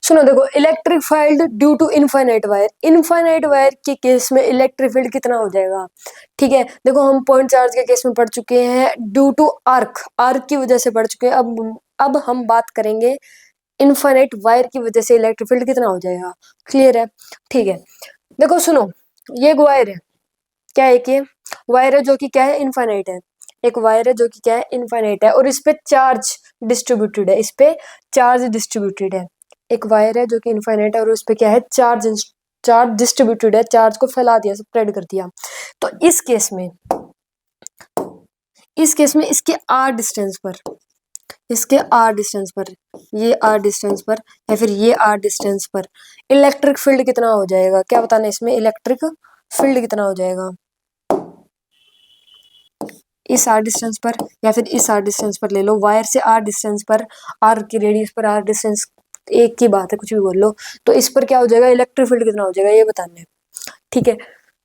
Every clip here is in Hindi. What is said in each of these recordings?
सुनो देखो, electric field due to infinite wire, infinite wire के केस में इलेक्ट्रिक फील्ड कितना हो जाएगा। ठीक है, देखो हम पॉइंट चार्ज के केस में पढ़ चुके हैं ड्यू टू आर्क, आर्क की वजह से पढ़ चुके हैं। अब हम बात करेंगे इनफाइनाइट वायर की वजह से इलेक्ट्रिक फील्ड कितना हो जाएगा। क्लियर है? ठीक है, देखो सुनो, ये एक वायर है, क्या है कि वायर है जो कि क्या है, इनफाइनाइट है। एक वायर है जो कि क्या है, इनफाइनाइट है, और इस पे चार्ज डिस्ट्रीब्यूटेड है, इस पे चार्ज डिस्ट्रीब्यूटेड है। एक वायर है जो कि इनफाइनाइट है और उस पे क्या है, चार्ज डिस्ट्रीब्यूटेड है, चार्ज को फैला दिया, स्प्रेड कर दिया। तो इस केस में इसके आर डिस्टेंस पर, इसके आर डिस्टेंस पर, ये आर डिस्टेंस पर या फिर ये आर डिस्टेंस पर इलेक्ट्रिक फील्ड कितना हो जाएगा, क्या बताना इसमें, इलेक्ट्रिक फील्ड कितना हो जाएगा। इस आर डिस्टेंस पर या फिर इस आर डिस्टेंस पर ले लो, वायर से आर डिस्टेंस पर, आर की रेडियस पर आर डिस्टेंस एक की बात है, कुछ भी बोल लो। तो इस पर क्या हो जाएगा, इलेक्ट्रिक फील्ड कितना हो जाएगा, ये बताना है। ठीक है,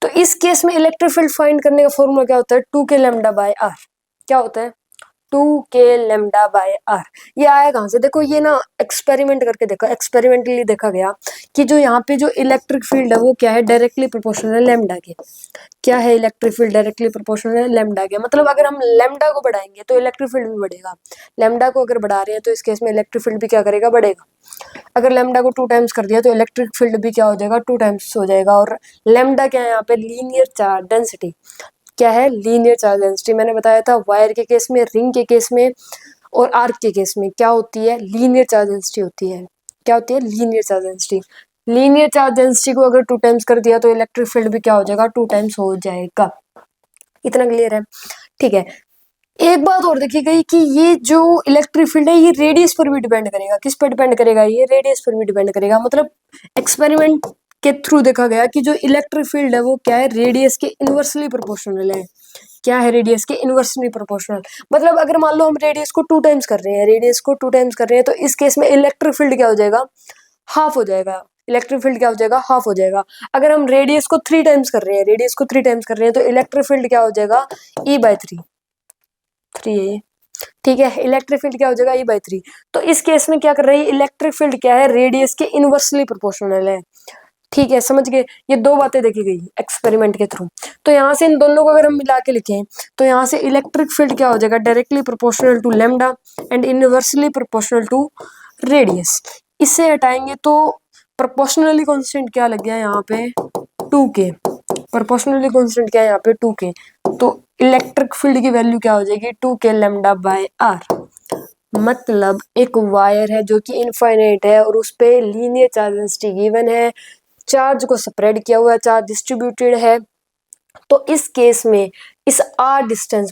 तो इस केस में इलेक्ट्रिक फील्ड फाइंड करने का फॉर्मूला क्या होता है, 2k लैम्डा बाय आर। क्या होता है, 2k लैम्डा बाय आर। ये आया कहाँ से, देखो ये ना एक्सपेरिमेंट करके देखो, एक्सपेरिमेंटली देखा गया कि जो यहाँ पे जो इलेक्ट्रिक फील्ड है वो क्या है, डायरेक्टली प्रोपोर्शनल है लैम्डा के। क्या है, इलेक्ट्रिक फील्ड डायरेक्टली प्रोपोर्शनल है लैम्डा के, मतलब अगर हम लैम्डा को बढ़ाएंगे तो इलेक्ट्रिक फील्ड भी बढ़ेगा। लैम्डा को अगर बढ़ा रहे हैं तो इस केस में इलेक्ट्रिक फील्ड भी क्या करेगा, बढ़ेगा। अगर लैम्डा को 2 टाइम्स कर दिया तो इलेक्ट्रिक फील्ड भी क्या हो जाएगा, 2 टाइम्स हो जाएगा। और लैम्डा क्या है यहाँ पे, लीनियर चार्ज डेंसिटी। क्या है, लीनियर चार्ज डेंसिटी। मैंने बताया था वायर के केस में, रिंग के केस में और आर्क के केस में क्या होती है, लीनियर चार्ज डेंसिटी होती है। क्या होती है, linear charge density. Linear charge density को अगर 2 टाइम्स कर दिया तो इलेक्ट्रिक फील्ड भी क्या हो जाएगा, 2 टाइम्स हो जाएगा। इतना क्लियर है? ठीक है, एक बात और देखी गई कि ये जो इलेक्ट्रिक फील्ड है ये रेडियस पर भी डिपेंड करेगा। किस पर डिपेंड करेगा, ये रेडियस पर भी डिपेंड करेगा। मतलब एक्सपेरिमेंट के थ्रू देखा गया कि जो इलेक्ट्रिक फील्ड है वो क्या है, रेडियस के इनवर्सली प्रोपोर्शनल है। क्या है, रेडियस के इनवर्सली प्रोपोर्शनल। मतलब अगर मान लो हम रेडियस को 2 टाइम्स कर रहे हैं, रेडियस को 2 टाइम्स कर रहे हैं, तो इस केस में इलेक्ट्रिक फील्ड क्या हो जाएगा, हाफ हो जाएगा। इलेक्ट्रिक फील्ड क्या हो जाएगा, हाफ हो जाएगा। अगर हम रेडियस को 3 टाइम्स कर रहे हैं, रेडियस को 3 टाइम्स कर रहे हैं, तो इलेक्ट्रिक फील्ड क्या हो जाएगा, E/3। 3 है ये। ठीक है, इलेक्ट्रिक फील्ड क्या हो जाएगा, E/3। तो इस केस में क्या कर रही है, इलेक्ट्रिक फील्ड क्या है, रेडियस के इनवर्सली प्रोपोर्शनल है। ठीक है, समझ गए, ये दो बातें देखी गई एक्सपेरिमेंट के थ्रू। तो यहाँ से इन दोनों को अगर हम मिला के लिखें तो यहाँ से इलेक्ट्रिक फील्ड क्या हो जाएगा, directly proportional to lambda and inversely proportional to radius. इससे हटाएंगे तो प्रोपोर्शनली कांस्टेंट क्या लग गया यहाँ पे, 2k। प्रोपोर्शनली कांस्टेंट क्या है यहाँ पे, 2k। तो इलेक्ट्रिक फील्ड की वैल्यू क्या हो जाएगी, 2k लैम्डा बाय आर। मतलब एक वायर है जो कि इनफाइनाइट है और उस पे लीनियर चार्ज डेंसिटी गिवन है, चार्ज को स्प्रेड किया हुआ है, चार्ज डिस्ट्रीब्यूटेड है। तो इस केस में इस आर डिस्टेंस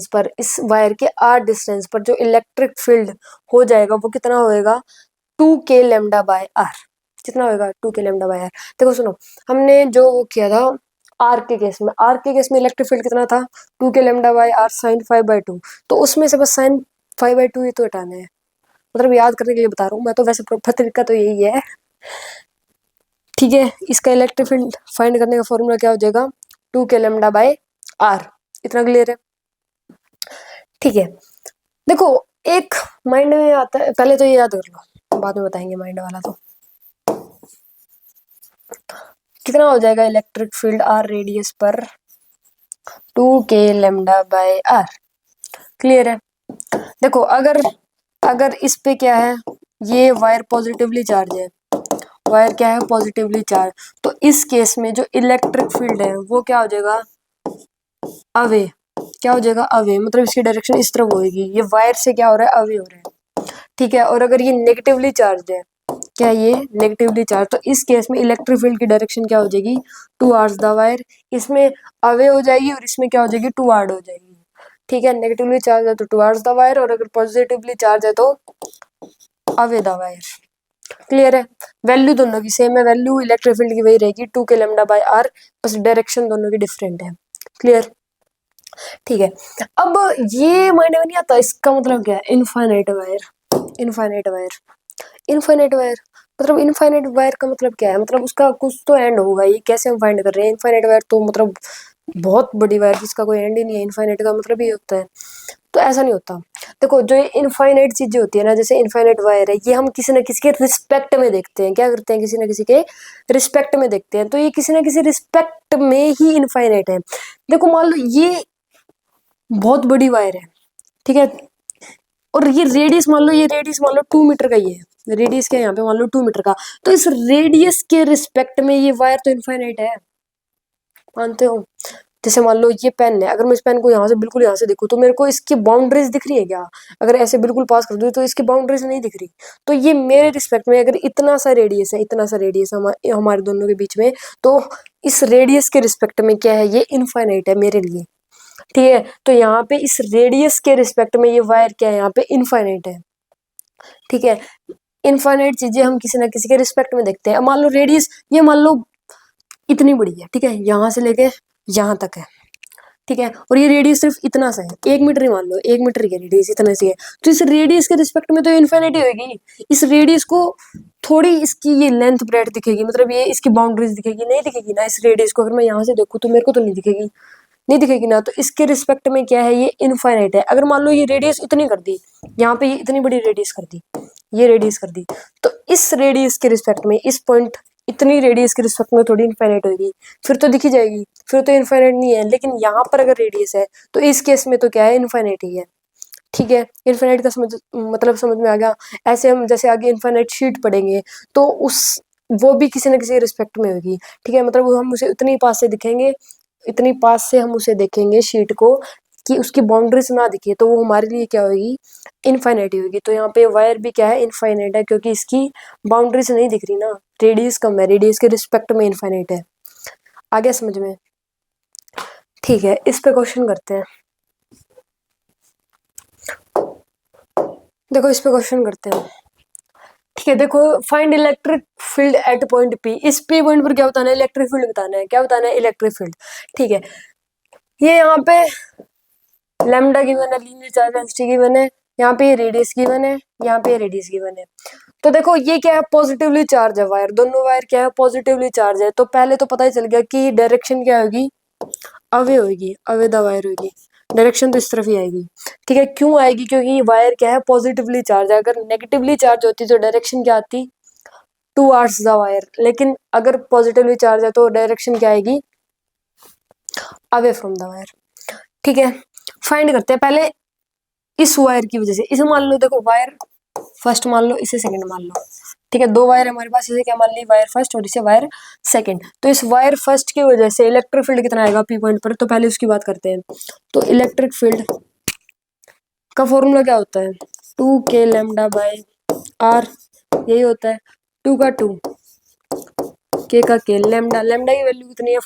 पर इस वायर के आर डिस्टेंस पर जो इलेक्ट्रिक फील्ड हो जाएगा वो कितना होएगा, 2k लैम्डा बाय आर। कितना होएगा, 2k लैम्डा बाय आर। देखो सुनो, हमने जो वो किया था आर के केस में इलेक्ट्रिक फील्ड कितना था, 2k lambda by are sign 5/2। तो उसमें से बस साइन 5/2 ही तो हटाना है, मतलब याद करने के लिए बता रहा हूँ मैं तो, वैसे प्रॉपर तरीका तो यही है। ठीक है, इसका इलेक्ट्रिक फील्ड फाइंड करने का फॉर्मूला क्या हो जाएगा, 2k लैम्डा बाय आर। इतना क्लियर है? ठीक है, देखो एक माइंड में आता है, पहले तो ये याद कर लो, बाद में बताएंगे माइंड वाला। तो कितना हो जाएगा इलेक्ट्रिक फील्ड आर रेडियस पर, 2k lambda by are. Clear है? देखो अगर इस पे क्या है, ये वायर पॉजिटिवली चार्ज है, वायर क्या है, पॉजिटिवली चार्ज। तो इस केस में जो इलेक्ट्रिक फील्ड है वो क्या हो जाएगा, अवे। क्या हो जाएगा, अवे। मतलब इसकी डायरेक्शन इस तरफ होगी, ये वायर से क्या हो रहा है, अवे हो रहा है। ठीक है, और अगर ये नेगेटिवली चार्ज है, क्या ये नेगेटिवली चार्ज, तो इस केस में इलेक्ट्रिक फील्ड की डायरेक्शन क्या हो जाएगी, टुवर्ड्स द वायर। इसमें अवे हो जाएगी और इसमें क्या हो जाएगी, टुवर्ड हो जाएगी। ठीक है, नेगेटिवली चार्ज है तो टुवर्ड्स द वायर, और अगर पॉजिटिवली चार्ज है तो अवे द वायर। क्लियर है? वैल्यू दोनों की सेम है, वैल्यू इलेक्ट्रिक फील्ड की वही रहेगी, 2k लैम्डा बाय आर, बस डायरेक्शन दोनों की डिफरेंट है। क्लियर? ठीक है, अब ये माइंड में नहीं आता इसका मतलब क्या है, infinite wire. Infinite wire, infinite wire मतलब इनफाइनाइट वायर का मतलब क्या है, मतलब उसका कुछ तो एंड होगा। ये कैसे हम फाइंड कर रहे हैं, इनफाइनाइट वायर तो मतलब बहुत बड़ी वायर जिसका कोई एंड ही नहीं है, इनफाइनाइट का मतलब ये होता है। तो ऐसा नहीं होता। देखो जो ये इनफाइनाइट चीजें होती है ना, जैसे इनफाइनाइट वायर है, ये हम किसी ना किसी के रिस्पेक्ट में देखते हैं। क्या करते हैं? किसी ना किसी के रिस्पेक्ट में देखते हैं। तो ये किसी ना किसी रिस्पेक्ट में ही इनफाइनाइट है। देखो मान लो ये बहुत बड़ी वायर है, ठीक है, और ये रेडियस मान लो, ये रेडियस मान लो 2 मीटर का ही है, रेडियस क्या है यहाँ पे, मान लो 2 मीटर का। तो इस रेडियस के रिस्पेक्ट में ये वायर तो इनफाइनाइट है, मानते हो? जैसे मान लो ये पेन है, अगर मैं इस पेन को यहाँ से बिल्कुल यहाँ से देखूँ तो मेरे को इसकी बाउंड्रीज दिख रही है क्या? अगर ऐसे बिल्कुल पास कर दूँ तो इसकी बाउंड्रीज नहीं दिख रही। तो ये मेरे रिस्पेक्ट में, अगर इतना सा रेडियस है, इतना सा रेडियस हमारे दोनों के बीच में, तो इस रेडियस के रिस्पेक्ट में क्या है, ये इनफाइनाइट है मेरे लिए, ठीक है। तो यहाँ पे इस रेडियस के रिस्पेक्ट में ये वायर क्या है, यहाँ पे इनफाइनाइट है, ठीक है। इनफाइनाइट चीजें हम किसी ना किसी के रिस्पेक्ट में देखते हैं। अब मान लो रेडियस ये मान लो इतनी बड़ी है, ठीक है, यहाँ से लेके यहाँ तक है, ठीक है, और ये रेडियस सिर्फ इतना सा है, 1 मीटर ही मान लो, 1 मीटर की रेडियस इतना सी है। तो इस रेडियस के रिस्पेक्ट में तो इनफिनिटी होगी। इस रेडियस को थोड़ी इसकी ये लेंथ ब्रेड दिखेगी, मतलब ये इसकी बाउंड्रीज दिखेगी, नहीं दिखेगी ना। इस रेडियस को अगर मैं यहाँ से देखूँ तो मेरे को तो नहीं दिखेगी, नहीं दिखेगी ना। तो इसके रिस्पेक्ट में क्या है, ये इनफाइनाइट है। अगर मान लो ये रेडियस इतनी कर दी, यहाँ पे ये इतनी बड़ी रेडियस कर दी, ये रेडियस कर दी, तो इस रेडियस के रिस्पेक्ट में, इस पॉइंट इतनी रेडियस के रिस्पेक्ट में थोड़ी इनफाइनाइट होगी, फिर तो दिखी जाएगी, फिर तो इनफाइनाइट नहीं है। लेकिन यहाँ पर अगर रेडियस है तो इस केस में तो क्या है, इनफाइनाइट ही है, ठीक है। इनफाइनाइट का मतलब समझ में आ गया। ऐसे हम जैसे आगे इनफाइनाइट शीट पढ़ेंगे तो उस वो भी किसी न किसी रिस्पेक्ट में होगी, ठीक है। मतलब हम उसे इतनी पास से दिखेंगे, इतनी पास से हम उसे देखेंगे शीट को कि उसकी बाउंड्रीज ना दिखे, तो वो हमारे लिए क्या होगी, इनफाइनाइट होगी। तो यहाँ पे वायर भी क्या है, इनफाइनाइट है, क्योंकि इसकी बाउंड्रीज नहीं दिख रही ना, रेडियस कम है, रेडियस के रिस्पेक्ट में इनफाइनाइट है। आ गया समझ में? ठीक है, इस पे क्वेश्चन करते हैं। देखो इस पे क्वेश्चन करते हैं, ठीक है। देखो find electric field at point P. इस पी पॉइंट पर क्या बताना है, इलेक्ट्रिक फील्ड बताना है। क्या बताना है, इलेक्ट्रिक फील्ड, ठीक है। ये यहाँ पे लैम्डा गिवन है, लीनियर चार्ज डेंसिटी गिवन है, यहाँ पे रेडियस गिवन है, यहाँ पे रेडियस गिवन है। तो देखो ये क्या है, पॉजिटिवली चार्ज है वायर, दोनों वायर क्या है, पॉजिटिवली चार्ज है। तो पहले तो पता ही चल गया कि डायरेक्शन क्या होगी, अवे होगी, अवे द वायर होगी, डायरेक्शन तो इस तरफ ही आएगी, ठीक है। क्यों आएगी, क्योंकि ये वायर क्या है, पॉजिटिवली चार्ज है। अगर नेगेटिवली चार्ज होती तो डायरेक्शन क्या आती, टुवर्ड्स द वायर। लेकिन अगर पॉजिटिवली चार्ज है तो डायरेक्शन क्या आएगी, अवे फ्रॉम द वायर, ठीक है। फाइंड करते हैं पहले इस वायर की वजह से। इसे मान लो, देखो वायर फर्स्ट मान लो, इसे सेकंड मान लो, ठीक है। दो वायर हमारे पास, इसे क्या मान ली, वायर फर्स्ट, और इसे वायर सेकंड। तो इस वायर फर्स्ट की वजह से इलेक्ट्रिक फील्ड कितना आएगा पी पॉइंट पर, तो पहले उसकी बात करते हैं। तो इलेक्ट्रिक फील्ड का फॉर्मूला क्या होता है, 2k लैम्डा बाय आर, यही होता है। 2 का 2, k का k, लैम्डा, लैम्डा की वैल्यू कितनी है,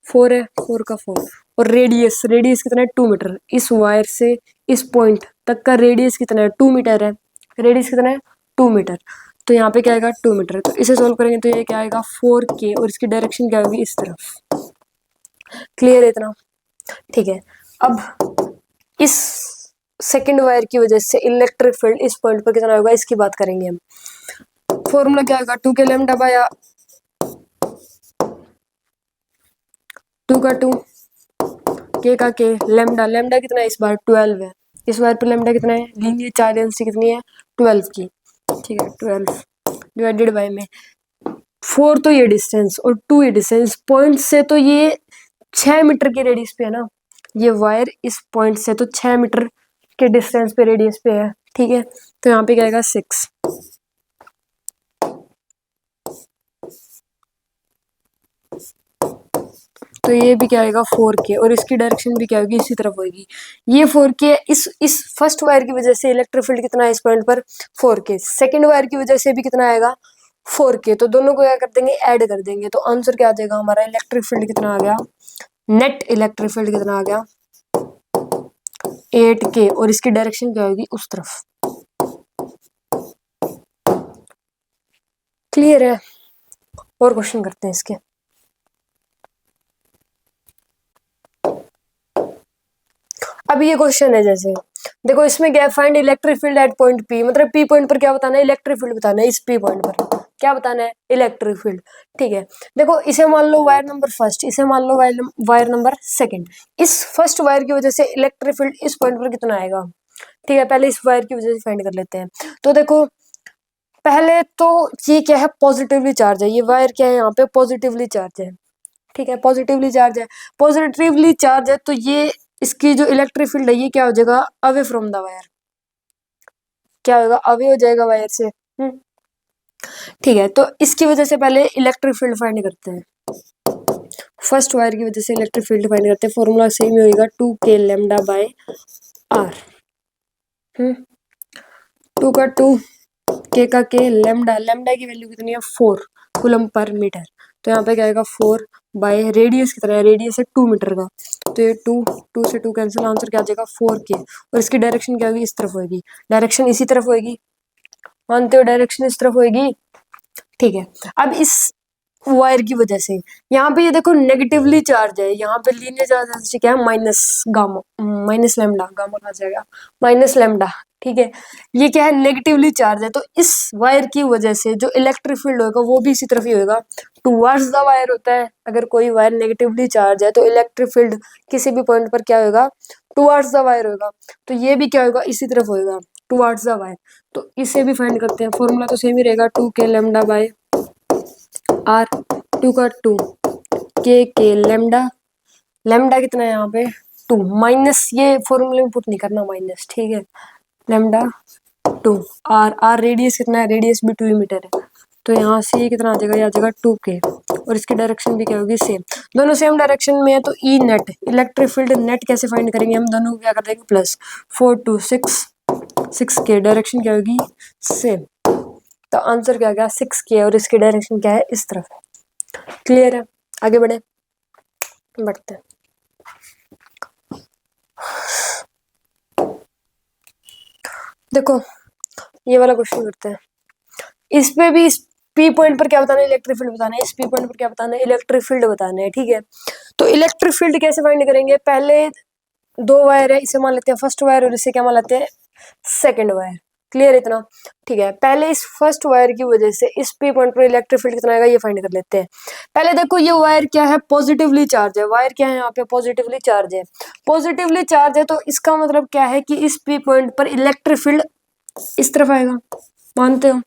4 है, 4 का 4। और रेडियस, रेडियस कितना है, 2 मीटर। इस वायर से इस पॉइंट तक का रेडियस कितना है, 2 मीटर है। रेडियस कितना है, 2 मीटर। तो यहाँ पे क्या आएगा, 2 मीटर। तो इसे सोल्व करेंगे तो ये क्या आएगा, 4k, और इसकी डायरेक्शन क्या होगी, इस तरफ। क्लियर है इतना, ठीक है। अब इस सेकंड वायर की वजह से इलेक्ट्रिक फील्ड इस पॉइंट पर कितना होगा, इसकी बात करेंगे हम। फॉर्मूला क्या होगा, 2k लैम्डा बाय 2 का 2, k का k, लैम्डा, लैम्डा कितना है इस बार, 12 है। इस बार पर लैम्डा कितना है, लीनियर चार्ज डेंसिटी कितनी है, 12 की, ठीक है। 12 डिवाइडेड बाय में 4 तो ये डिस्टेंस और 2 ये डिस्टेंस, पॉइंट से तो ये 6 मीटर की रेडियस पे है ना, ये वायर इस पॉइंट से तो 6 मीटर के डिस्टेंस पे, रेडियस पे है, ठीक है। तो यहाँ पे क्या आएगा, 6। तो ये भी क्या आएगा, 4k, और इसकी डायरेक्शन भी क्या होगी, इसी तरफ होगी। ये 4k, इस फर्स्ट वायर की वजह से इलेक्ट्रिक फील्ड कितना है इस पॉइंट पर, 4k। सेकंड वायर की वजह से भी कितना आएगा, 4k। तो दोनों को क्या कर देंगे, ऐड कर देंगे। तो आंसर क्या आ जाएगा हमारा, इलेक्ट्रिक फील्ड कितना आ गया, नेट इलेक्ट्रिक फील्ड कितना आ गया, 8k, और इसकी डायरेक्शन क्या होगी, उस तरफ। क्लियर है? और क्वेश्चन करते हैं इसके। अब ये क्वेश्चन है, जैसे देखो इसमें क्या है, find electric field at point P, मतलब पी पॉइंट पर क्या बताना है, इलेक्ट्रिक फील्ड बताना है इस पी पॉइंट पर। क्या बताना है, इलेक्ट्रिक फील्ड। ठीक है, देखो इसे मान लो वायर नंबर फर्स्ट, इसे मान लो वायर नंबर सेकंड। इस फर्स्ट वायर की वजह से इलेक्ट्रिक फील्ड इस पॉइंट पर कितना आएगा। ठीक है, पहले इस वायर की वजह से फाइंड कर लेते हैं। तो देखो पहले तो ये क्या है, पॉजिटिवली चार्ज है, ये वायर क्या है यहाँ पे पॉजिटिवली चार्ज है। ठीक है, पॉजिटिवली चार्ज है, पॉजिटिवली चार्ज है, तो ये इसकी जो इलेक्ट्रिक फील्ड है ये क्या हो जाएगा, अवे फ्रॉम द वायर, क्या होगा, अवे हो जाएगा वायर से। ठीक है, तो इसकी वजह से पहले इलेक्ट्रिक फील्ड फाइंड करते हैं। फर्स्ट वायर की वजह से इलेक्ट्रिक फील्ड फाइंड करते हैं, फॉर्मूला सेम ही होगा 2k लैम्डा बाय आर। 2 का 2, k का k, लैम्डा, लैम्डा की वैल्यू कितनी है 4 कूलम पर मीटर। तो यहाँ पे क्या आएगा 4 बाय रेडियस कितना है, रेडियस है 2 मीटर का, तो ये 2 से 2 कैंसिल, आंसर क्या आ जाएगा 4k। और इसकी डायरेक्शन क्या होगी, इस तरफ होगी, डायरेक्शन इसी तरफ होगी, मानते हो डायरेक्शन इस तरफ होगी। ठीक है, अब इस वायर की वजह से यहाँ पे ये देखो नेगेटिवली चार्ज है, यहाँ पे लीनियर चार्ज क्या है minus gamma, minus lambda, gamma कहाँ जाएगा माइनस लैम्डा। ठीक है, ये क्या है नेगेटिवली चार्ज है, तो इस वायर की वजह से जो इलेक्ट्रिक फील्ड होगा वो भी इसी तरफ ही होगा, टुवर्ड्स द वायर होता है। अगर कोई वायर नेगेटिवली चार्ज है तो इलेक्ट्रिक फील्ड किसी भी पॉइंट पर क्या होगा, टुवर्ड्स द वायर होगा, तो ये भी क्या होगा इसी तरफ होगा, टुवर्ड्स द वायर। तो इसे भी फाइंड करते हैं, फॉर्मूला तो सेम ही रहेगा 2k लैम्डा बाय आर, 2 का 2, के लैम्डा, लैम्डा कितना है यहाँ पे 2, माइनस ये फॉर्मूले में पुट नहीं करना माइनस। ठीक है, लैम्डा 2, आर रेडियस कितना है, रेडियस भी 2 मीटर है, तो यहाँ से ये कितना आ जाएगा, ये आ जाएगा 2k, और इसकी डायरेक्शन भी क्या होगी सेम, दोनों सेम डायरेक्शन में है। तो E net, electric field net कैसे फाइंड करेंगे हम, दोनों को क्या कर देंगे प्लस, 4 2 6k, डायरेक्शन क्या होगी सेम, तो आंसर क्या गया 6k, और इसकी डायरेक्शन क्या है इस तरफ। क्लियर है, आगे बढ़ते हैं। देखो ये वाला क्वेश्चन करते हैं, इस पे भी इस पी पॉइंट पर क्या बताना है, इलेक्ट्रिक फील्ड बताना है, इस पी पॉइंट पर क्या बताना है, इलेक्ट्रिक फील्ड बताना है। ठीक है, तो इलेक्ट्रिक फील्ड कैसे फाइंड करेंगे, पहले दो वायर है, इसे मान लेते हैं फर्स्ट वायर और इसे क्या मान लेते हैं सेकंड वायर। क्लियर है इतना। ठीक है, पहले इस फर्स्ट वायर की वजह से इस पी पॉइंट पर इलेक्ट्रिक फील्ड कितना आएगा ये फाइंड कर लेते हैं। पहले देखो ये वायर क्या है, पॉजिटिवली चार्ज है, वायर क्या है यहाँ पे पॉजिटिवली चार्ज है, पॉजिटिवली चार्ज है, तो इसका मतलब क्या है कि इस पी पॉइंट पर इलेक्ट्रिक फील्ड इस तरफ आएगा, मानते हो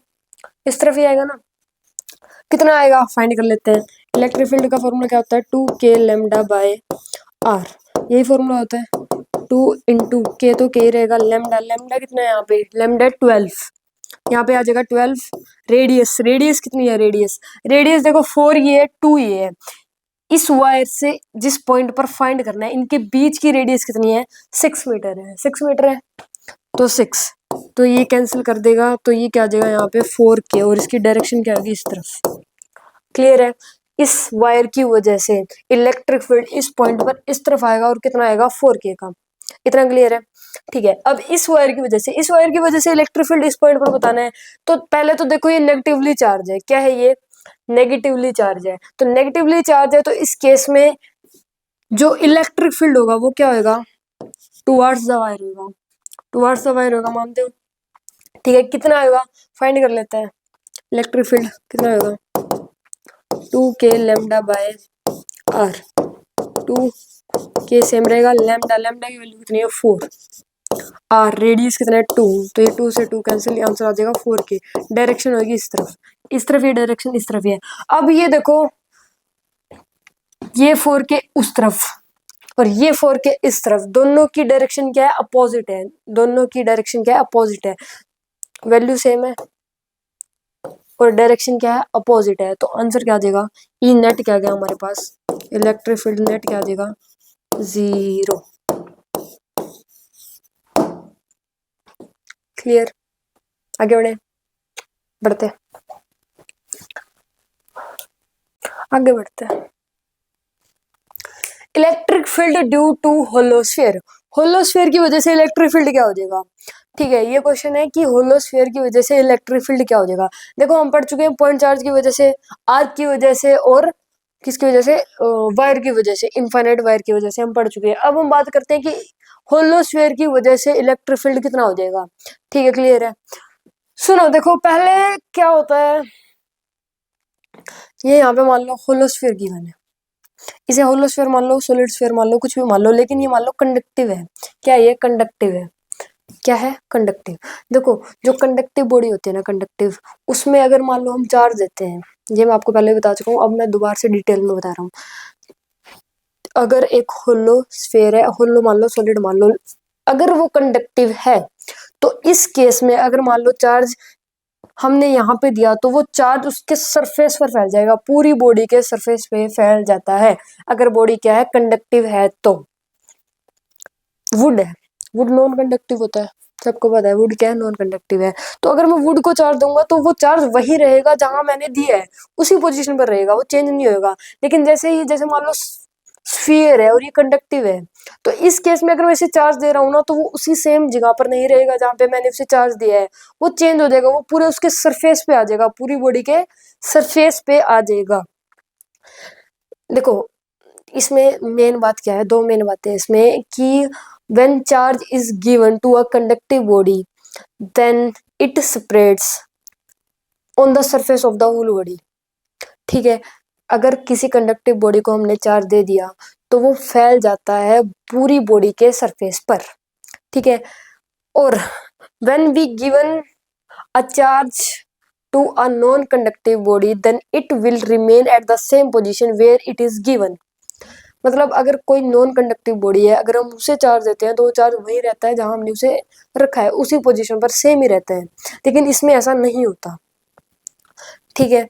इस तरफ ही आएगा ना, कितना आएगा फाइंड कर लेते हैं। इलेक्ट्रिक फील्ड का फॉर्मूला क्या होता है 2k लैम्डा बाय आर, यही फॉर्मूला होता है, 2 इंटू के, तो के रहेगा लैम्डा, लैम्डा कितना है यहाँ पे, लैम्डा 12, यहाँ पे आ जाएगा 12, रेडियस, रेडियस कितनी है, रेडियस, रेडियस देखो 4 ये है 2 ये है, इस वायर से जिस पॉइंट पर फाइंड करना है इनके बीच की रेडियस कितनी है 6 मीटर है, 6 मीटर है, तो 6, तो ये कैंसिल कर देगा, तो ये क्या आ जाएगा यहाँ पे 4k, और इसकी डायरेक्शन क्या होगी इस तरफ। क्लियर है, इस वायर की वजह से इलेक्ट्रिक फील्ड इस पॉइंट पर इस तरफ आएगा, और कितना आएगा 4k का, इतना क्लियर है। ठीक है, अब इस वायर की वजह से, इस वायर की वजह से इलेक्ट्रिक फील्ड इस पॉइंट पर बताना है, तो पहले तो देखो ये नेगेटिवली चार्ज है, क्या है ये नेगेटिवली चार्ज है, तो नेगेटिवली चार्ज है, तो इस केस में जो इलेक्ट्रिक फील्ड होगा वो क्या होगा टुवर्ड्स द वायर होगा, टुवर्ड्स द वायर होगा, मानते हो। ठीक है, कितना होगा फाइंड कर लेते हैं, इलेक्ट्रिक फील्ड कितना होगा 2k lambda by R, 2k same रहेगा, लैम्डा, लैम्डा की वैल्यू कितनी है 4, आर रेडियस कितना है 2, तो ये 2 से 2 कैंसिल, आंसर आ जाएगा 4k, डायरेक्शन होगी इस तरफ, इस तरफ ये डायरेक्शन इस तरफ है। अब ये देखो ये 4k उस तरफ और ये 4k इस तरफ, दोनों की डायरेक्शन क्या है अपोजिट है, दोनों की डायरेक्शन क्या है अपोजिट है, वैल्यू सेम है और डायरेक्शन क्या है अपोजिट है, तो आंसर क्या आ जाएगा ई नेट क्या आ गया हमारे पास, इलेक्ट्रिक फील्ड नेट क्या आ जाएगा 0। क्लियर, आगे बढ़ते आगे बढ़ते हैं। इलेक्ट्रिक फील्ड ड्यू टू होलोस्फीयर, होलोस्फीयर की वजह से इलेक्ट्रिक फील्ड क्या हो जाएगा। ठीक है, ये क्वेश्चन है कि होलोस्फीयर की वजह से इलेक्ट्रिक फील्ड क्या हो जाएगा। देखो हम पढ़ चुके हैं पॉइंट चार्ज की वजह से, आर्क की वजह से, और किसकी वजह से वायर की वजह से, इनफाइनाइट वायर की वजह से हम पढ़ चुके हैं। अब हम बात करते हैं कि होलोस्फीयर की वजह से इलेक्ट्रिक फील्ड कितना हो जाएगा। ठीक है, क्लियर है। सुनो देखो पहले क्या होता है, ये यहाँ पे मान लो होलोस्फीयर गिवन है, इसे होलोस्फीयर मान लो, सॉलिड स्फीयर मान लो, कुछ भी मान लो, लेकिन ये मान लो कंडक्टिव है। क्या ये कंडक्टिव है? क्या है? कंडक्टिव। देखो जो कंडक्टिव बॉडी होती है ना, कंडक्टिव, उसमें अगर मान लो हम चार्ज देते हैं, ये मैं आपको पहले बता चुका हूँ, अब मैं दोबारा से डिटेल में बता रहा हूँ। अगर एक होलो स्फीयर है, होलो मान लो, सॉलिड मान लो, अगर वो कंडक्टिव है तो इस केस में अगर मान लो चार्ज हमने यहाँ पे दिया तो वो चार्ज उसके सरफेस पर फैल जाएगा, पूरी बॉडी के सरफेस पे फैल जाता है, अगर बॉडी क्या है? कंडक्टिव है। तो वुड है, वुड नॉन कंडक्टिव होता है, सबको पता है वुड क्या है? नॉन कंडक्टिव है। तो अगर मैं वुड को चार्ज दूंगा तो वो चार्ज वही रहेगा जहां मैंने दिया है, उसी पोजीशन पर रहेगा, वो चेंज नहीं होगा। लेकिन जैसे मान लो स्फीयर है और ये कंडक्टिव है, तो इस केस में अगर मैं इसे चार्ज दे रहा हूँ ना, तो वो उसी सेम जगह पर नहीं रहेगा जहां पे मैंने उसे चार्ज दिया है, वो चेंज हो जाएगा, वो पूरे उसके सरफेस पे आ जाएगा, पूरी बॉडी के सरफेस पे आ जाएगा। देखो इसमें मेन बात क्या है, दो मेन बातें इसमें, कि when charge is given to a conductive body then it spreads on the surface of the whole body। ठीक है, अगर किसी कंडक्टिव बॉडी को हमने चार्ज दे दिया तो वो फैल जाता है पूरी बॉडी के सरफेस पर। ठीक है, और when we given a charge to a non conductive body then it will remain at the same position where it is given। मतलब अगर कोई नॉन कंडक्टिव बॉडी है, अगर हम उसे चार्ज देते हैं तो वो चार्ज वही रहता है जहां हमने उसे रखा है, उसी पोजीशन पर सेम ही रहता है, लेकिन इसमें ऐसा नहीं होता। ठीक है,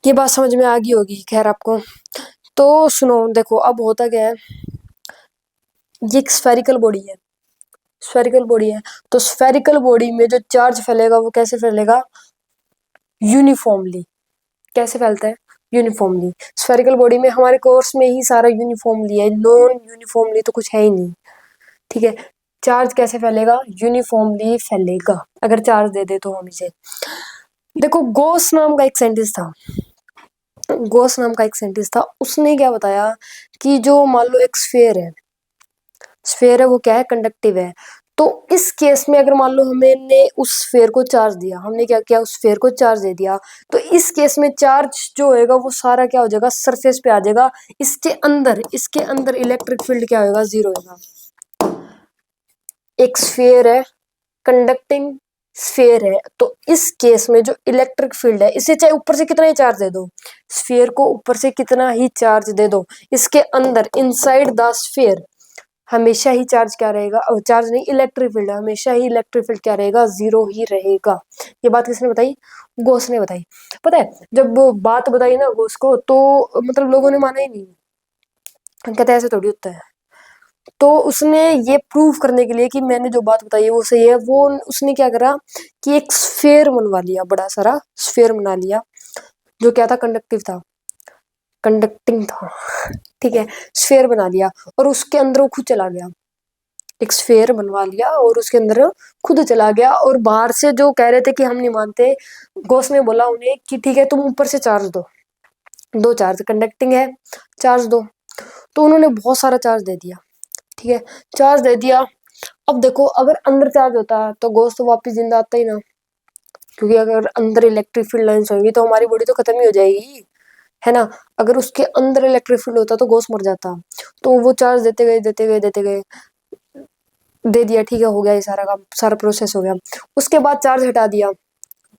ये बात समझ में आ गई होगी खैर आपको। तो सुनो, देखो अब होता क्या है, ये एक स्फेरिकल बॉडी है, स्फेरिकल बॉडी है, तो स्फेरिकल बॉडी में जो चार्ज फैलेगा वो कैसे फैलेगा? यूनिफॉर्मली। कैसे फैलता है? यूनिफॉर्मली। स्फेरिकल बॉडी में हमारे कोर्स में ही सारा यूनिफॉर्मली है, नॉन यूनिफॉर्मली तो कुछ है ही नहीं। ठीक है, चार्ज कैसे फैलेगा? यूनिफॉर्मली फैलेगा अगर चार्ज दे दे तो हम इसे। देखो गॉस नाम का एक साइंटिस्ट था, गॉस नाम का एक साइंटिस्ट था, उसने क्या बताया कि जो मान लो एक स्फीयर है, स्फीयर है वो क्या है? कंडक्टिव है। तो इस केस में अगर मान लो हमने उस स्फीयर को चार्ज दिया, हमने क्या किया? उस स्फीयर को चार्ज दे दिया, तो इस केस में चार्ज जो होएगा वो सारा क्या हो जाएगा? सरफेस पे आ जाएगा। इसके अंदर इलेक्ट्रिक फील्ड क्या होगा? जीरो होगा। एक स्फीयर है, कंडक्टिंग स्फीयर है, तो इस केस में जो इलेक्ट्रिक फील्ड है, इसे चाहे ऊपर से कितना ही चार्ज दे दो, स्फीयर को ऊपर से कितना ही चार्ज दे दो, इसके अंदर इनसाइड द स्फीयर हमेशा ही चार्ज क्या रहेगा? चार्ज नहीं, इलेक्ट्रिक फील्ड, हमेशा ही इलेक्ट्रिक फील्ड क्या रहेगा? जीरो ही रहेगा। ये बात किसने बताई? गोस ने बताई। पता है जब बात बताई ना गोस को, तो मतलब लोगों ने माना ही नहीं, कहते ऐसे थोड़ी होता है। तो उसने ये प्रूव करने के लिए कि मैंने जो बात बताई है वो सही है, वो उसने क्या करा कि एक स्फीयर बनवा लिया, बड़ा सारा स्फीयर बना लिया, जो क्या था? कंडक्टिव था, कंडक्टिंग था। ठीक है, स्फीयर बना लिया और उसके अंदर वो खुद चला गया, एक स्फीयर बनवा लिया और उसके अंदर खुद चला गया। और बाहर से जो कह रहे थे कि हम नहीं मानते, गॉस ने बोला उन्हें कि ठीक है तुम ऊपर से चार्ज दो, दो चार्ज, कंडक्टिंग है, चार्ज दो। तो उन्होंने बहुत सारा चार्ज दे दिया। ठीक है, चार्ज दे दिया। अब देखो अगर अंदर चार्ज होता है तो गॉस तो वापस जिंदा आता ही ना, क्योंकि अगर अंदर इलेक्ट्रिक फील्ड लाइंस होंगी तो हमारी बॉडी तो खत्म ही हो जाएगी, है ना। अगर उसके अंदर इलेक्ट्रिक फील्ड होता तो गॉस मर जाता। तो वो चार्ज देते गए देते गए देते गए, दे दिया, ठीक है, हो गया, ये सारा काम, सारा प्रोसेस हो गया। उसके बाद चार्ज हटा दिया,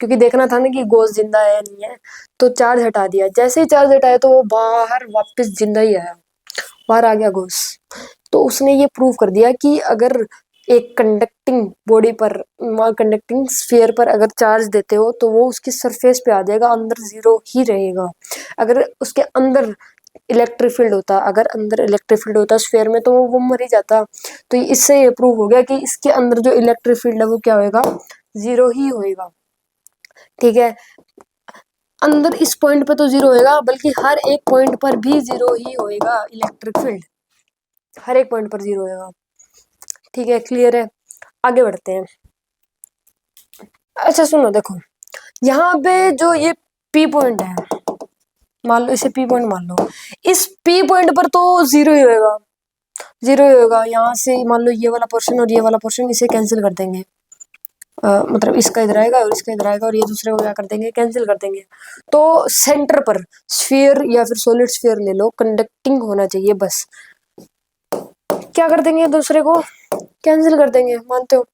क्योंकि देखना था ना कि गॉस जिंदा है या नहीं है, तो चार्ज हटा दिया। जैसे ही चार्ज हटाया तो वो बाहर वापस जिंदा ही आया, बाहर आ गया गॉस। तो उसने ये प्रूव कर दिया कि अगर एक कंडक्टिंग बॉडी पर, कंडक्टिंग स्फीयर पर अगर चार्ज देते हो तो वो उसकी सरफेस पे आ जाएगा, अंदर जीरो ही रहेगा। अगर उसके अंदर इलेक्ट्रिक फील्ड होता, अगर अंदर इलेक्ट्रिक फील्ड होता स्फीयर में, तो वो मर ही जाता। तो इससे ये प्रूव हो गया कि इसके अंदर जो इलेक्ट्रिक फील्ड है वो क्या होएगा? जीरो ही होएगा। ठीक है, अंदर इस पॉइंट पे तो जीरो होएगा, बल्कि हर एक पॉइंट पर भी जीरो ही होएगा इलेक्ट्रिक फील्ड, हर एक पॉइंट पर जीरो होएगा। ठीक है, क्लियर है? आगे बढ़ते हैं। अच्छा सुनो, देखो यहाँ पे जो ये पी पॉइंट है, मान लो इसे पी पॉइंट मान लो, इस पी पॉइंट पर तो जीरो ही होएगा, जीरो ही होगा। यहाँ से मान लो ये वाला पोर्शन और ये वाला पोर्शन इसे कैंसिल कर देंगे, मतलब इसका इधर आएगा और इसका इधर आएगा और ये दूसरे को क्या कर देंगे, कैंसिल कर देंगे। तो सेंटर पर स्फीयर या फिर सॉलिड स्फीयर ले लो, कंडक्टिंग होना चाहिए बस। क्या कर देंगे, दूसरे को कैंसिल कर देंगे, मानते हो?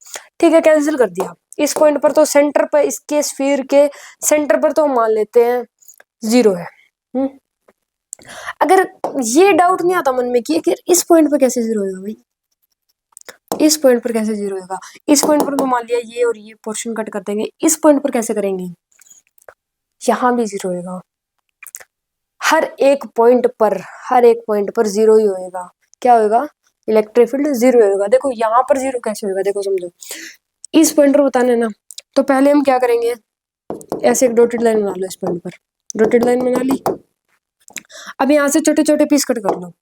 ठीक है, कैंसिल कर दिया। इस पॉइंट पर तो सेंटर पर, इसके स्फीयर के सेंटर पर तो हम मान लेते हैं 0 है। अगर ये डाउट नहीं आता मन में कि इस पॉइंट पर कैसे 0 होगा भाई, इस पॉइंट पर कैसे 0 होगा, इस पॉइंट पर तो मान लिया ये और ये पोर्शन कट कर देंगे, इस पॉइंट पर कैसे करेंगे, यहां भी 0 होगा। हर एक पॉइंट पर, हर एक पॉइंट पर 0 ही होएगा। क्या होएगा, इलेक्ट्रिक फील्ड 0 होएगा। देखो यहाँ पर 0 कैसे होएगा, देखो समझो, इस पॉइंट पर बताना है ना, तो पहले हम क्या करेंगे, ऐसे एक डॉटेड लाइन बना लो, इस पॉइंट पर डॉटेड लाइन बना ली। अब यहाँ से छोटे छोटे पीस कट कर लो।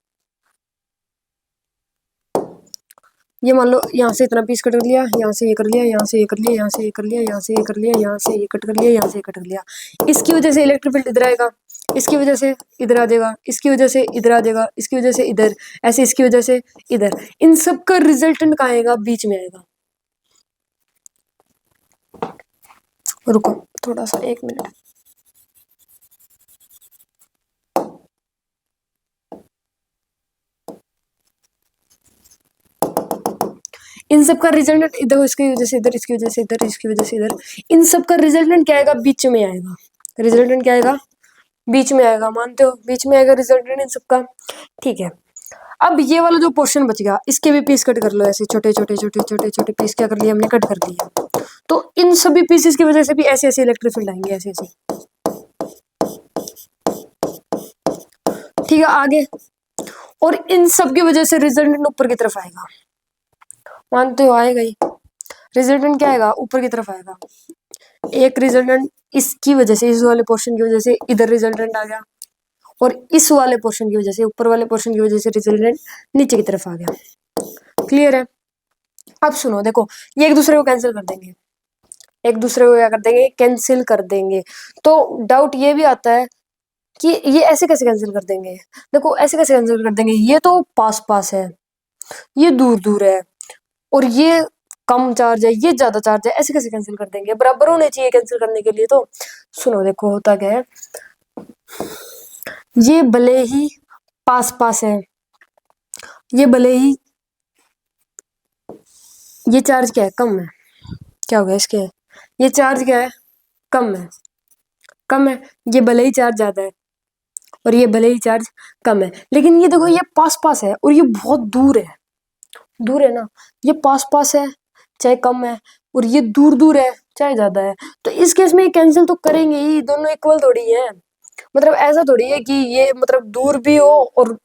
ये मान लो यहाँ से इतना पीस कट कर लिया, यहाँ से ये कर लिया, यहाँ से ये कर लिया, यहाँ से ये कर लिया, यहाँ से ये कर लिया, यहाँ से ये कट कर लिया, यहाँ से ये कट कर लिया। इसकी वजह से इलेक्ट्रिक फील्ड इधर आएगा, इसकी वजह से इधर आ जाएगा, इसकी वजह से इधर आ जाएगा, इसकी वजह से इधर, ऐसे इसकी वजह से इधर। इन सब का रिजल्टेंट कहाँ आएगा, बीच में आएगा। रुको थोड़ा सा, 1 मिनट। इन सब का रिजल्टेंट इधर, इसकी वजह से इधर, इसकी वजह से इधर, इसकी वजह से इधर, इन सब का रिजल्टेंट क्या आएगा, बीच में आएगा। रिजल्टेंट क्या आएगा, बीच में आएगा, मानते हो, बीच में आएगा रिजल्टेंट इन सब का। ठीक है, अब ये वाला जो पोर्शन बच गया, इसके भी पीस कट कर लो, ऐसे छोटे छोटे छोटे छोटे छोटे पीस क्या कर लिए हमने, कट कर दिया। तो इन सभी पीसेस की वजह से भी ऐसे ऐसे इलेक्ट्रिक फील्ड आएंगे, ऐसे ऐसे। ठीक है, आगे, और इन सब की वजह से रिजल्टेंट ऊपर की तरफ आएगा, मानते हो, आएगा ही। रिजल्टेंट क्या आएगा, ऊपर की तरफ आएगा। एक रिजल्टेंट इसकी वजह से, इस वाले पोर्शन की वजह से इधर रिजल्टेंट आ गया, और इस वाले पोर्शन की वजह से, ऊपर वाले पोर्शन की वजह से रिजल्टेंट नीचे की तरफ आ गया। क्लियर है? अब सुनो, देखो, ये एक दूसरे को कैंसिल कर देंगे, एक दूसरे को क्या कर देंगे, कैंसिल कर देंगे। तो डाउट ये भी आता है कि ये ऐसे कैसे कैंसिल कर देंगे। देखो ऐसे कैसे कैंसिल कर देंगे, ये तो पास पास है, ये दूर दूर है, और ये कम चार्ज है, ये ज्यादा चार्ज है, ऐसे कैसे कैंसिल कर देंगे, बराबर होने चाहिए कैंसिल करने के लिए। तो सुनो, देखो होता क्या है, ये भले ही पास पास है, ये भले ही, ये चार्ज क्या है, कम है, क्या हो गया इसके, ये चार्ज क्या है, कम है, कम है। ये भले ही चार्ज ज्यादा है और ये भले ही चार्ज कम है, लेकिन ये देखो, ये पास पास है और ये बहुत दूर है, दूर है ना, ये पास पास है चाहे कम है, और ये दूर दूर है चाहे ज्यादा है। तो इस केस में कैंसिल तो करेंगे ही, दोनों इक्वल थोड़ी है। मतलब ऐसा थोड़ी है कि ये मतलब दूर भी हो और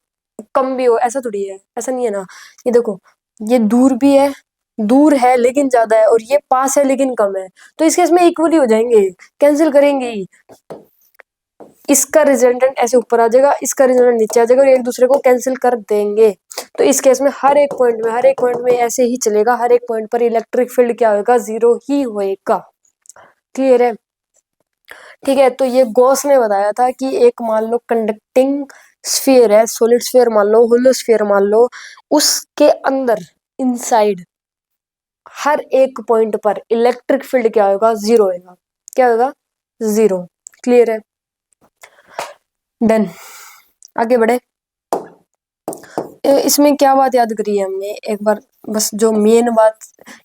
कम भी हो, ऐसा थोड़ी है, ऐसा नहीं है ना। ये देखो, ये दूर भी है, दूर है लेकिन ज्यादा है, और ये पास है लेकिन कम है, तो इस केस में इक्वल ही हो जाएंगे, कैंसिल करेंगे ही। इसका रिजल्टेंट ऐसे ऊपर आ जाएगा, इसका रिजल्टेंट नीचे आ जाएगा, और एक दूसरे को कैंसिल कर देंगे। तो इस केस में हर एक पॉइंट में, हर एक पॉइंट में ऐसे ही चलेगा, हर एक पॉइंट पर इलेक्ट्रिक फील्ड क्या होगा, 0 ही होएगा। क्लियर है? ठीक है, तो ये गॉस ने बताया था कि एक मान लो कंडक्टिंग स्फीयर है, सॉलिड स्फीयर मान लो, होलो स्फीयर मान लो, उसके अंदर इनसाइड हर एक पॉइंट पर इलेक्ट्रिक फील्ड क्या होगा, 0 होगा। क्या होगा, 0। क्लियर है? डन, आगे बढ़े। इसमें क्या बात याद करी है हमने, एक बार बस जो मेन बात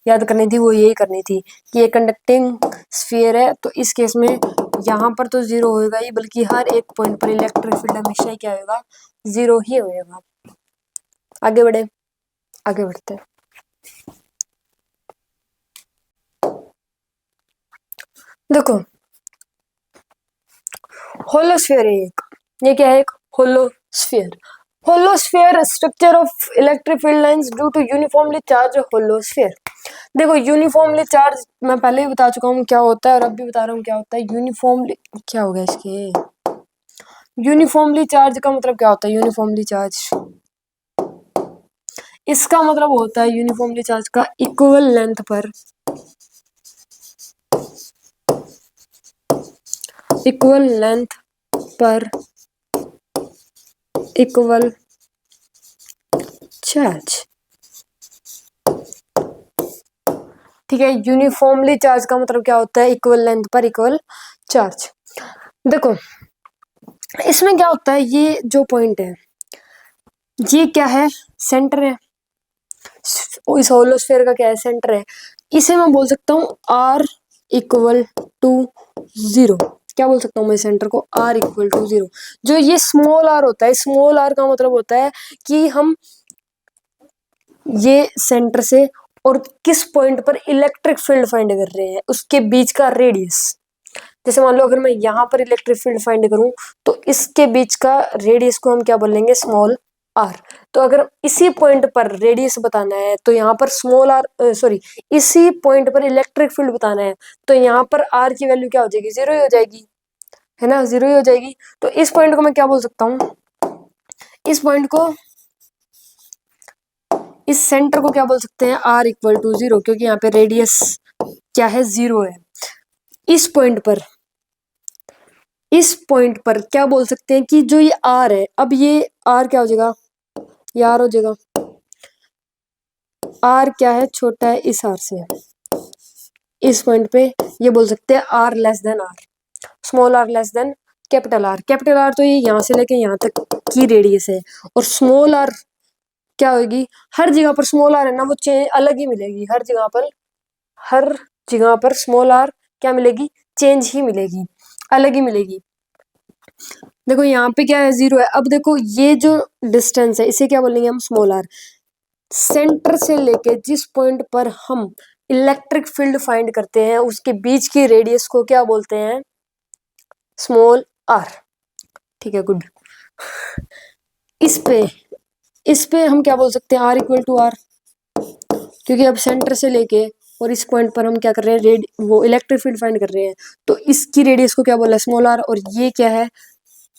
याद करनी थी वो यही करनी थी कि ये कंडक्टिंग स्फीयर है, तो इस केस में यहाँ पर तो 0 होएगा ही, बल्कि हर एक पॉइंट पर इलेक्ट्रिक फील्ड हमेशा ही क्या होगा, 0 ही होएगा। आगे बढ़े, आगे बढ़ते हैं। देखो, होलोस्फीयर है एक, ये क्या है, एक hollow sphere. Hollow sphere structure of electric field lines due to uniformly charge hollow sphere. देखो यूनिफॉर्मली चार्ज मैं पहले ही बता चुका हूँ क्या होता है, और अब भी बता रहा हूँ क्या होता है। यूनिफॉर्मली, क्या हो गया इसके, यूनिफॉर्मली चार्ज का मतलब क्या होता है, यूनिफॉर्मली चार्ज, इसका मतलब होता है यूनिफॉर्मली चार्ज का इक्वल लेंथ पर, इक्वल लेंथ पर इक्वल चार्ज। ठीक है। यूनिफॉर्मली चार्ज का मतलब क्या होता है, इक्वल लेंथ पर इक्वल चार्ज। देखो इसमें क्या होता है, ये जो पॉइंट है ये क्या है, सेंटर है, इस होलोस्फेयर का क्या है, सेंटर है। इसे मैं बोल सकता हूँ R इक्वल टू 0। क्या बोल सकता हूँ मैं सेंटर को, R इक्वल टू 0। जो ये स्मॉल r होता है, स्मॉल r का मतलब होता है कि हम ये सेंटर से और किस पॉइंट पर इलेक्ट्रिक फील्ड फाइंड कर रहे हैं, उसके बीच का रेडियस। जैसे मान लो अगर मैं यहाँ पर इलेक्ट्रिक फील्ड फाइंड करूं तो इसके बीच का रेडियस को हम क्या बोलेंगे, स्मॉल r। तो अगर इसी पॉइंट पर रेडियस बताना है तो यहाँ पर स्मॉल r, सॉरी, इसी पॉइंट पर इलेक्ट्रिक फील्ड बताना है तो यहाँ पर r की वैल्यू क्या हो जाएगी, 0 ही हो जाएगी, है ना, 0 ही हो जाएगी। तो इस पॉइंट को मैं क्या बोल सकता हूँ, इस पॉइंट को, इस सेंटर को क्या बोल सकते हैं, R इक्वल टू 0, क्योंकि यहाँ पे रेडियस क्या है, 0 है। इस पॉइंट पर क्या बोल सकते हैं कि जो ये R है, अब ये R क्या हो जाएगा, ये R हो जाएगा। R क्या है, छोटा है इस R से। इस पॉइंट पे ये बोल सकते हैं R less than R, small r less than capital R। Capital R तो ये यहाँ से लेके यहाँ तक की रेडियस है, और स्मॉल r क्या होगी, हर जगह पर स्मॉल r है ना, वो चेंज अलग ही मिलेगी हर जगह पर, हर जगह पर स्मॉल r क्या मिलेगी, चेंज ही मिलेगी, अलग ही मिलेगी। देखो यहाँ पे क्या है, 0 है। अब देखो ये जो डिस्टेंस है इसे क्या बोलेंगे हम, स्मॉल r। सेंटर से लेके जिस पॉइंट पर हम इलेक्ट्रिक फील्ड फाइंड करते हैं उसके बीच की रेडियस को क्या बोलते हैं, स्मॉल r। ठीक है, गुड। इस पे हम क्या बोल सकते हैं, R इक्वल टू R, क्योंकि अब सेंटर से लेके और इस पॉइंट पर हम क्या कर रहे हैं, वो इलेक्ट्रिक फील्ड फाइंड कर रहे हैं, तो इसकी रेडियस को क्या बोला है, स्मॉल r। और ये क्या है,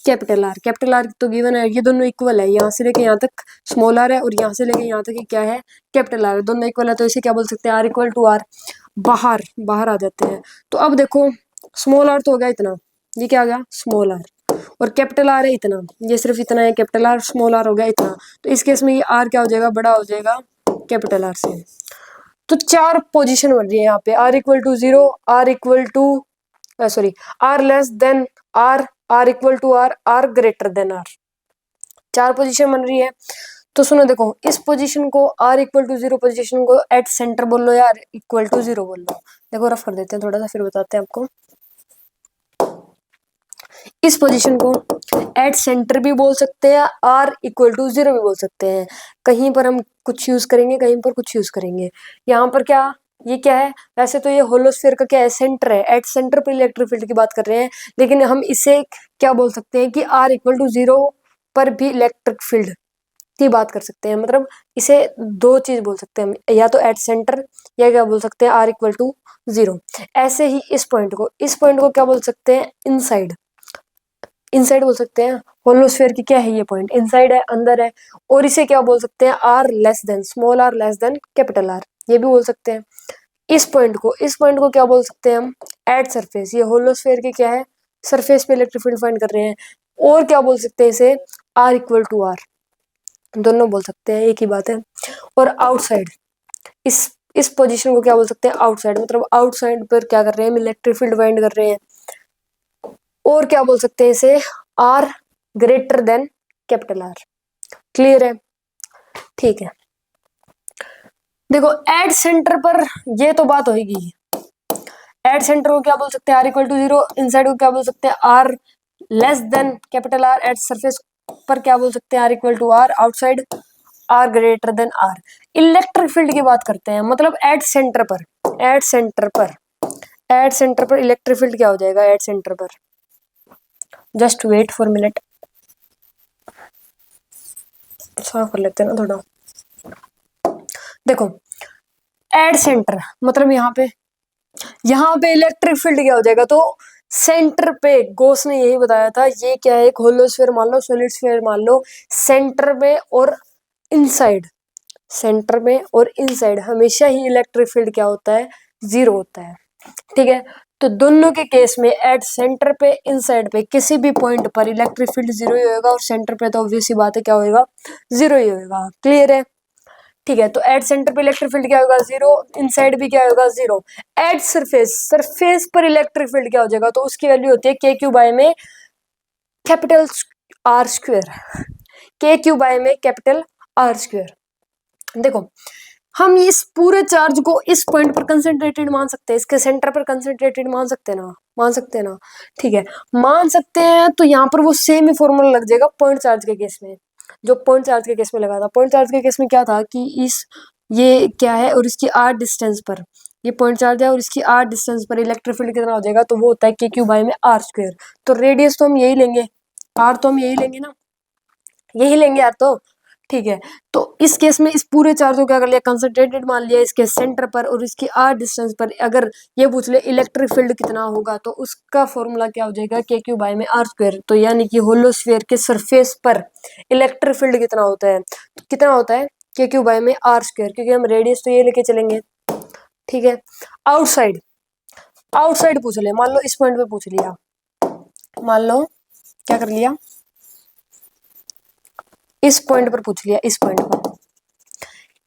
कैपिटल R। कैपिटल R तो गिवन है, ये दोनों इक्वल है, यहाँ से लेके यहाँ तक स्मॉल r है और यहाँ से लेके यहाँ तक ये क्या है, कैपिटल R। दोनों इक्वल है तो इसे क्या बोल सकते हैं, R इक्वल टू R। बाहर बाहर आ जाते हैं। तो अब देखो स्मॉल r तो हो गया इतना, ये क्या आ गया, स्मॉल r, और कैपिटल R है इतना, ये सिर्फ इतना है कैपिटल R, स्मॉल r हो गया इतना। तो इस केस में ये R क्या हो जाएगा, बड़ा हो जाएगा कैपिटल R से। तो 4 पोजीशन बन रही है यहाँ पे, R equal to 0, R equal to, sorry, R less than R, R equal to R, R greater than R। 4 position बन रही है। तो सुनो देखो, इस पोजीशन को R इक्वल टू 0 पोजीशन को एट सेंटर बोल लो या R इक्वल टू 0 बोल लो। देखो रफ कर देते हैं थोड़ा सा, फिर बताते हैं आपको। इस पोजीशन को एट सेंटर भी बोल सकते हैं, R इक्वल टू 0 भी बोल सकते हैं। कहीं पर हम कुछ यूज करेंगे, कहीं पर कुछ यूज करेंगे। यहाँ पर क्या, ये क्या है, वैसे तो ये होलोस्फीयर का क्या है, सेंटर है, एट सेंटर पर इलेक्ट्रिक फील्ड की बात कर रहे हैं, लेकिन हम इसे क्या बोल सकते हैं कि R इक्वल टू 0 पर भी इलेक्ट्रिक फील्ड की बात कर सकते हैं। मतलब इसे 2 चीज बोल सकते हैं हम, या तो एट सेंटर या क्या बोल सकते हैं, R इक्वल टू 0। ऐसे ही इस पॉइंट को क्या बोल सकते हैं, इनसाइड बोल सकते हैं। होलोस्फीयर की क्या है ये पॉइंट, इनसाइड है, अंदर है। और इसे क्या बोल सकते हैं, R less then, small r less than capital R, ये भी बोल सकते हैं। इस पॉइंट को क्या बोल सकते हैं हम, एट सरफेस, ये होलोस्फीयर की क्या है, सरफेस पे इलेक्ट्रिक फील्ड फाइंड कर रहे हैं। और क्या बोल सकते हैं इसे, R इक्वल टू R, दोनों बोल सकते हैं, एक ही बात है। और आउटसाइड, इस पोजीशन को क्या बोल सकते हैं, आउटसाइड, मतलब आउटसाइड पर क्या कर रहे हैं, हम इलेक्ट्रिक फील्ड फाइंड कर रहे हैं। और क्या बोल सकते हैं इसे, R greater then capital R। Clear है, ठीक है। देखो एट सेंटर पर ये तो बात होगी, एट सेंटर को क्या बोल सकते हैं, R इक्वल टू 0। इनसाइड को क्या बोल सकते हैं, R less than capital R। At surface पर क्या बोल सकते हैं, R equal to R। Outside R greater than R। Electric field की बात करते हैं, मतलब एट सेंटर पर इलेक्ट्रिक फील्ड क्या हो जाएगा, एट सेंटर पर, जस्ट वेट फॉर मिनट, साफ कर लेते हैं ना थोड़ा। देखो एट सेंटर मतलब यहाँ पे इलेक्ट्रिक फील्ड क्या हो जाएगा, तो सेंटर पे, गोस ने यही बताया था, ये क्या है, एक होलोस्फीयर मान लो, सॉलिड स्फीयर मान लो, सेंटर में और इनसाइड, हमेशा ही इलेक्ट्रिक फील्ड क्या होता है, 0 होता है। ठीक है, तो दोनों के केस में एट सेंटर पे, इनसाइड पे, किसी भी पॉइंट पर इलेक्ट्रिक फील्ड 0 ही होगा, और सेंटर पे तो ऑब्वियस सी बात है क्या होगा, 0 ही होगा। क्लियर है, ठीक है, तो एट सेंटर पे इलेक्ट्रिक फील्ड क्या होगा, 0, इनसाइड भी क्या होगा, 0। एट सरफेस, सरफेस पर इलेक्ट्रिक फील्ड क्या हो जाएगा, तो उसकी वैल्यू होती है के क्यू बाय में कैपिटल आर स्क्वायर, के क्यू बाय में कैपिटल आर स्क्वायर। देखो हम इस पूरे चार्ज को इस पॉइंट पर कंसंट्रेटेड मान सकते हैं, इसके सेंटर पर कंसंट्रेटेड मान सकते हैं ना, मान सकते हैं ना, ठीक है मान सकते हैं। तो यहाँ पर वो सेम ही फॉर्मूला लग जाएगा पॉइंट चार्ज के केस में, जो पॉइंट चार्ज के केस में लगा था। पॉइंट चार्ज के केस में क्या था कि इस ये क्या है और इसकी आर डिस्टेंस पर, ये पॉइंट चार्ज है और इसकी आर डिस्टेंस पर इलेक्ट्रिक फील्ड कितना हो जाएगा, तो वो होता है के क्यू बाय में आर स्क्वायर। तो रेडियस तो हम यही लेंगे, आर तो हम यही लेंगे ना, यही लेंगे यार, तो ठीक है। तो इस केस में इस पूरे चार्ज को क्या कर लिया, कंसंट्रेटेड मान लिया इसके सेंटर पर और इसकी आर डिस्टेंस पर। अगर ये पूछ ले इलेक्ट्रिक फील्ड कितना होगा, तो उसका फॉर्मूला क्या हो जाएगा, के क्यू बाय में आर स्क्वायर। तो यानी कि होलो स्फीयर के सरफेस पर इलेक्ट्रिक फील्ड कितना होता है, तो कितना होता है के क्यू बाय में आर स्क्वायर, क्योंकि हम रेडियस तो ये लेके चलेंगे, ठीक है। आउटसाइड, आउटसाइड पूछ ले, मान लो इस पॉइंट पे पूछ लिया, मान लो क्या कर लिया, इस पॉइंट पर पूछ लिया, इस पॉइंट पर,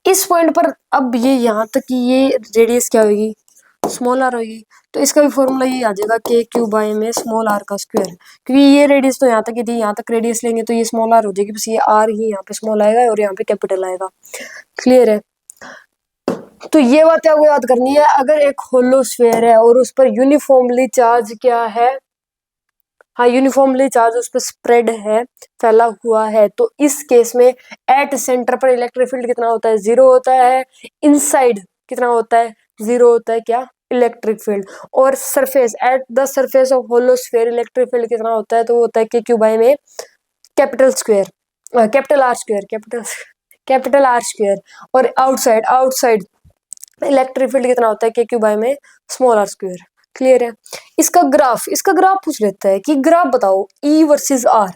इस पॉइंट पर। अब ये यहाँ तक कि ये रेडियस क्या होगी, स्मॉल आर होगी। तो इसका भी फॉर्मूला ये आ जाएगा के क्यू बाय में स्मॉल आर का स्क्वायर, क्योंकि ये रेडियस तो यहाँ तक ही थी, यहाँ तक रेडियस लेंगे तो ये स्मॉल आर हो जाएगी, बस ये आर ही यहाँ पे स्मॉल आएगा और यहाँ पे कैपिटल आएगा। क्लियर है। तो ये बात आपको याद करनी है, अगर एक होलो स्फीयर है और उस पर यूनिफॉर्मली चार्ज क्या है, हाँ यूनिफॉर्मली चार्ज उस पर स्प्रेड है, फैला हुआ है, तो इस केस में एट सेंटर पर इलेक्ट्रिक फील्ड कितना होता है, 0 होता है। इनसाइड कितना होता है, 0 होता है क्या, इलेक्ट्रिक फील्ड। और surface, at the surface of hollow sphere electric field कितना होता है, तो वो होता है के क्यू बाय में capital square, capital R square, capital R square. और आउटसाइड, आउटसाइड इलेक्ट्रिक फील्ड कितना होता है, के क्यू बाय में स्मॉल आर स्क्वायर। क्लियर है। इसका ग्राफ, इसका ग्राफ पूछ लेता है कि ग्राफ बताओ E versus r,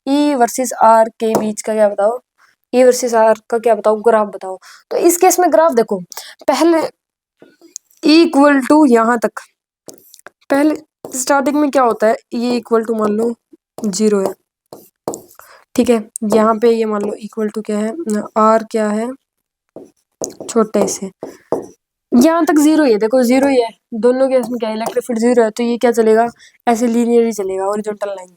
E versus r के बीच का क्या बताओ, ई वर्सेस आर का क्या बताओ, ग्राफ बताओ। तो इस केस में ग्राफ देखो, पहले इक्वल टू यहाँ तक, पहले स्टार्टिंग में क्या होता है, ये इक्वल टू मान लो 0 है, ठीक है। यहाँ पे ये मान लो इक्वल टू क्या है, आर क्या है, छोटा इसे, यहाँ तक 0 ही है, देखो 0 ही है, दोनों के इसमें क्या है, इलेक्ट्रिक फील्ड 0 है, तो ये क्या चलेगा, ऐसे लीनियर ही चलेगा, हॉरिजॉन्टल लाइन,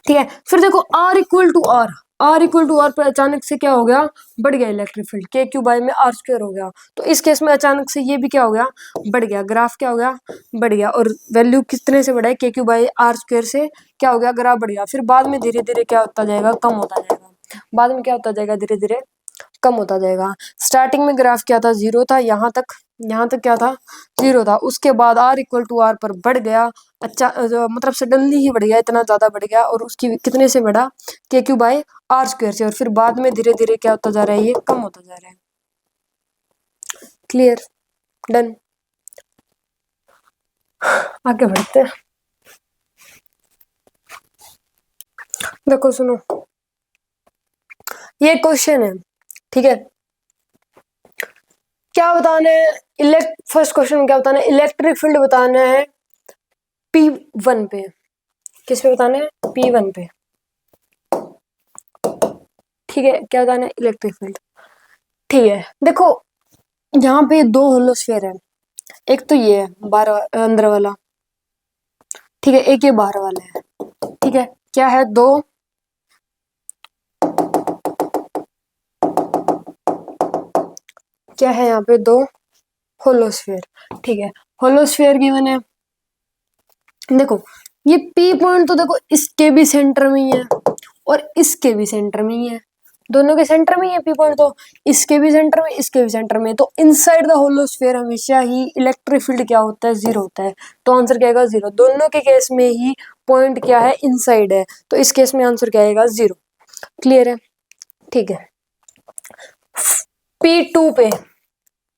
ठीक है। फिर देखो R equal to R, R equal to R पर अचानक से क्या हो गया, बढ़ गया electric field, K Q by में आर स्क्वायर हो गया। तो इस केस में अचानक से ये भी क्या हो गया, बढ़ गया, ग्राफ क्या हो गया, बढ़ गया। और वैल्यू कितने से बढ़ा है, K Q bye are square से क्या हो गया, ग्राफ बढ़ गया। फिर बाद में धीरे धीरे क्या होता जाएगा, कम होता जाएगा, बाद में क्या होता जाएगा, धीरे धीरे कम होता जाएगा। स्टार्टिंग में ग्राफ क्या था, 0 था, यहाँ तक क्या था, 0 था। उसके बाद आर इक्वल टू आर पर बढ़ गया, अच्छा मतलब सडनली ही बढ़ गया, इतना ज्यादा बढ़ गया। और उसकी कितने से बढ़ा, के क्यू बाय आर स्क्वायर से। और फिर बाद में धीरे धीरे क्या होता जा रहा है, ये कम होता जा रहा है। Clear, done. आगे बढ़ते हैं। देखो सुनो, ये क्वेश्चन है, ठीक है। क्या बताना है, फर्स्ट क्वेश्चन में क्या बताना है, इलेक्ट्रिक फील्ड बताना है P1 पे। किस पे बताना है, P1 पे, ठीक है। क्या बताना है, इलेक्ट्रिक फील्ड, ठीक है। देखो यहाँ पे दो होलो स्फीयर है, एक तो ये है बाहर अंदर वाला, ठीक है, एक ये बाहर वाला है, ठीक है। क्या है, दो क्या है यहाँ पे, दो होलो स्फीयर, ठीक है। होलो स्फीयर गिवन है, देखो ये पी पॉइंट तो देखो इसके भी सेंटर में ही है और इसके भी सेंटर में ही है, दोनों के सेंटर में ही है पी पॉइंट, तो इसके भी सेंटर में, इसके भी सेंटर में। तो इनसाइड द होलो स्फीयर हमेशा ही इलेक्ट्रिक फील्ड क्या होता है, 0 होता है। तो आंसर क्या आएगा, 0। दोनों के केस में ही पॉइंट क्या है, इनसाइड है, तो इस केस में आंसर क्या आएगा, 0। क्लियर है, ठीक है। P2 पे,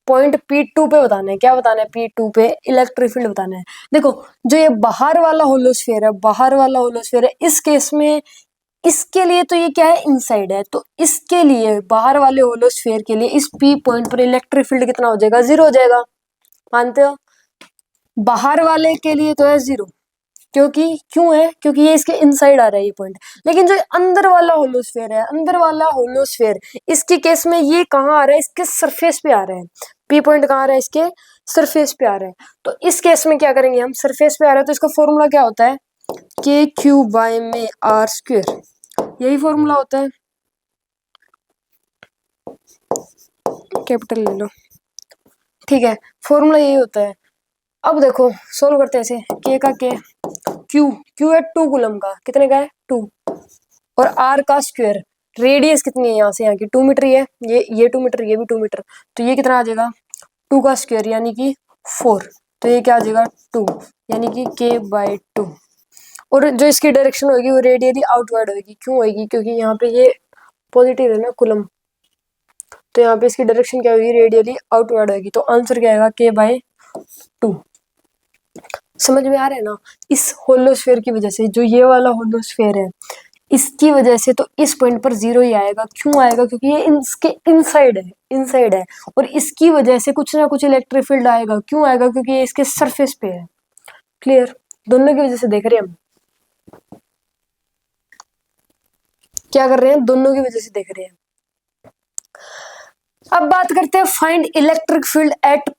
पॉइंट P2 पे बताना है, क्या बताना है, P2 पे इलेक्ट्रिक फील्ड बताना है। देखो जो ये बाहर वाला होलो स्फीयर है, बाहर वाला होलो स्फीयर है, इस केस में इसके लिए तो ये क्या है, इनसाइड है। तो इसके लिए बाहर वाले होलो स्फीयर के लिए इस P पॉइंट पर इलेक्ट्रिक फील्ड कितना हो जाएगा, 0 हो जाएगा। मानते हो, बाहर वाले के लिए तो है 0, क्योंकि क्यों है, क्योंकि ये इसके इनसाइड आ रहा है ये पॉइंट। लेकिन जो अंदर वाला होलोस्फेयर है, अंदर वाला होलोस्फेयर, इसके केस में ये कहाँ आ रहा है, इसके सरफेस पे आ रहा है। पी पॉइंट कहाँ आ रहा है, इसके सरफेस पे आ रहा है। तो इस केस में क्या करेंगे हम, सरफेस पे आ रहा है तो इसका फॉर्मूला क्या होता है, के क्यू बाय में आर स्क्वेयर, यही फॉर्मूला होता है। कैपिटल ले लो, ठीक है, फॉर्मूला यही होता है। अब देखो सोल्व करते हैं ऐसे, के का के, क्यू क्यू है 2 कूलम का, कितने का है 2, और आर का स्क्वायर, रेडियस कितनी है यहाँ से यहाँ की 2 मीटर ही है, ये 2 मीटर, ये भी 2 मीटर, तो ये कितना आ जाएगा 2 का स्क्वायर यानी कि 4, तो ये क्या आ जाएगा 2 यानी कि के बाय 2। और जो इसकी डायरेक्शन होगी वो रेडियली आउटवर्ड होगी, क्यों होगी, क्योंकि यहाँ पे ये पॉजिटिव है ना कूलम, तो यहाँ पे इसकी डायरेक्शन क्या होगी, रेडियली आउटवर्ड होगी। तो आंसर क्या आएगा, के बाय 2। समझ में आ रहा है ना। इस होलोस्फेयर की वजह से, जो ये वाला होलोस्फेयर है, इसकी वजह से तो इस पॉइंट पर 0 ही आएगा। क्यों आएगा, क्योंकि ये इसके इनसाइड है, इनसाइड है, और इसकी वजह से कुछ ना कुछ इलेक्ट्रिक फील्ड आएगा। क्यों आएगा, क्योंकि ये इसके सरफेस पे है। क्लियर, दोनों की वजह से देख रहे हैं हम, क्या कर रहे हैं, दोनों की वजह से देख रहे हैं। अब बात करते हैं find electric field at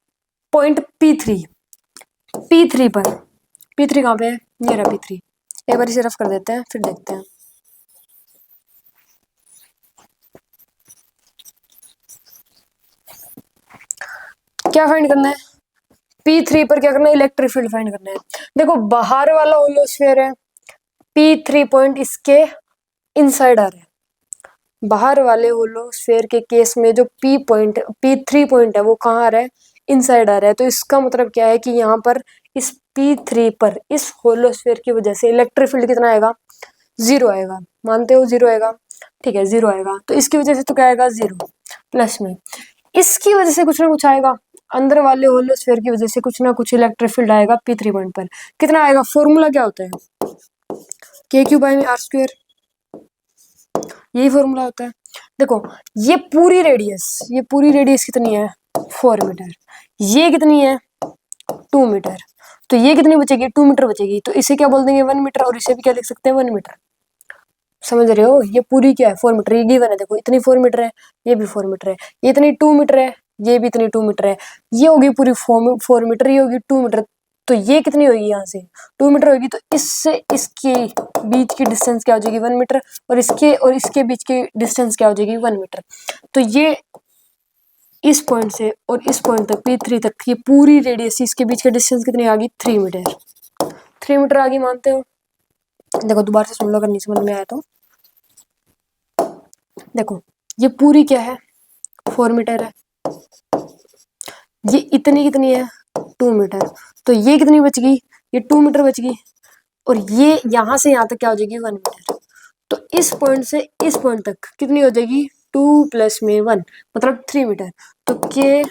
point P3। P3 पर, P3 कहाँ पे है, ये रहा P3। एक बार इसे रफ कर देते हैं फिर देखते हैं। क्या फाइंड करना है, P3 पर क्या करना है, इलेक्ट्रिक फील्ड फाइंड करना है। देखो बाहर वाला होलोस्फेयर है, P3 पॉइंट इसके इनसाइड आ रहा है। बाहर वाले होलोस्फेयर के केस में जो P3 पॉइंट है वो कहाँ आ रहा है, इनसाइड आ रहा है। तो इसका मतलब क्या है कि यहाँ पर इस P3 पर इस होलोस्फेयर की वजह से इलेक्ट्रिक फील्ड कितना आएगा, 0 आएगा। मानते हो 0 आएगा, ठीक है 0 आएगा। तो इसकी वजह से तो क्या आएगा 0, प्लस में इसकी वजह से कुछ ना कुछ आएगा, अंदर वाले होलोस्फेयर की वजह से कुछ ना कुछ इलेक्ट्रिक फील्ड आएगा P3 पॉइंट पर। कितना आएगा, फॉर्मूला क्या होता है, के क्यू बाय में आर स्क्वायर, यही फॉर्मूला होता है। देखो ये पूरी रेडियस कितनी है, 4 मीटर, ये कितनी है 2 मीटर, तो ये कितनी बचेगी 2 मीटर बचेगी। तो इसे क्या बोल देंगे 1 मीटर, और इसे भी क्या लिख सकते हैं 1 मीटर। समझ रहे हो, ये पूरी क्या है 4 मीटर, ये गिवन है। देखो इतनी 4 मीटर है, ये भी 4 मीटर है, ये इतनी 2 मीटर है, ये भी इतनी 2 मीटर है, ये होगी पूरी 4 मीटर, ये होगी 2 मीटर। तो ये कितनी होगी, यहाँ से 2 मीटर होगी, तो इससे इसके बीच की डिस्टेंस क्या हो जाएगी 1 मीटर, और इसके बीच की डिस्टेंस क्या हो जाएगी 1 मीटर। तो ये इस पॉइंट से और इस पॉइंट तक P3 तक ये पूरी रेडियस, इसके बीच का डिस्टेंस कितनी आ गई 3 मीटर, 3 मीटर आ गई, मानते हो। देखो दोबारा से सुन लो अगर नहीं समझ में आया तो। देखो ये पूरी क्या है 4 मीटर है, ये इतनी कितनी है 2 मीटर, तो ये कितनी बच गई, ये 2 मीटर बच गई, और ये यहाँ से यहाँ तक क्या हो जाएगी 1 मीटर। तो इस पॉइंट से इस पॉइंट तक कितनी हो जाएगी 2 प्लस में 1 मतलब 3 मीटर। तो के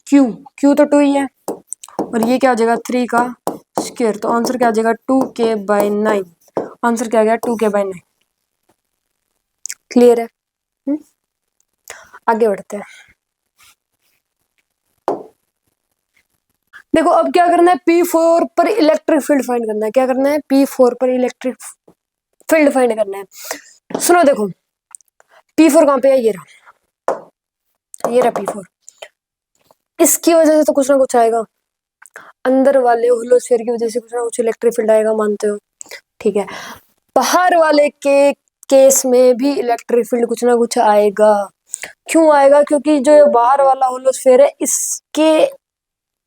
क्यू तो 2 ही है, और ये क्या हो जाएगा 3 का स्क्वायर। तो आंसर क्या आ जाएगा 2K/9। आंसर क्या आ गया 2K/9। क्लियर है। आगे बढ़ते हैं। देखो अब क्या करना है, P4 पर इलेक्ट्रिक फील्ड फाइंड करना है। क्या करना है, P4 पर इलेक्ट्रिक फील्ड फाइंड करना है। सुनो देखो P4 कहाँ पे है, ये रहा P4। इसकी वजह से तो कुछ ना कुछ आएगा, अंदर वाले होलोस्फीयर की वजह से कुछ ना कुछ इलेक्ट्रिक फील्ड आएगा, मानते हो, ठीक है। बाहर वाले के केस में भी इलेक्ट्रिक फील्ड कुछ ना कुछ आएगा। क्यों आएगा, क्योंकि जो बाहर वाला होलोस्फीयर है इसके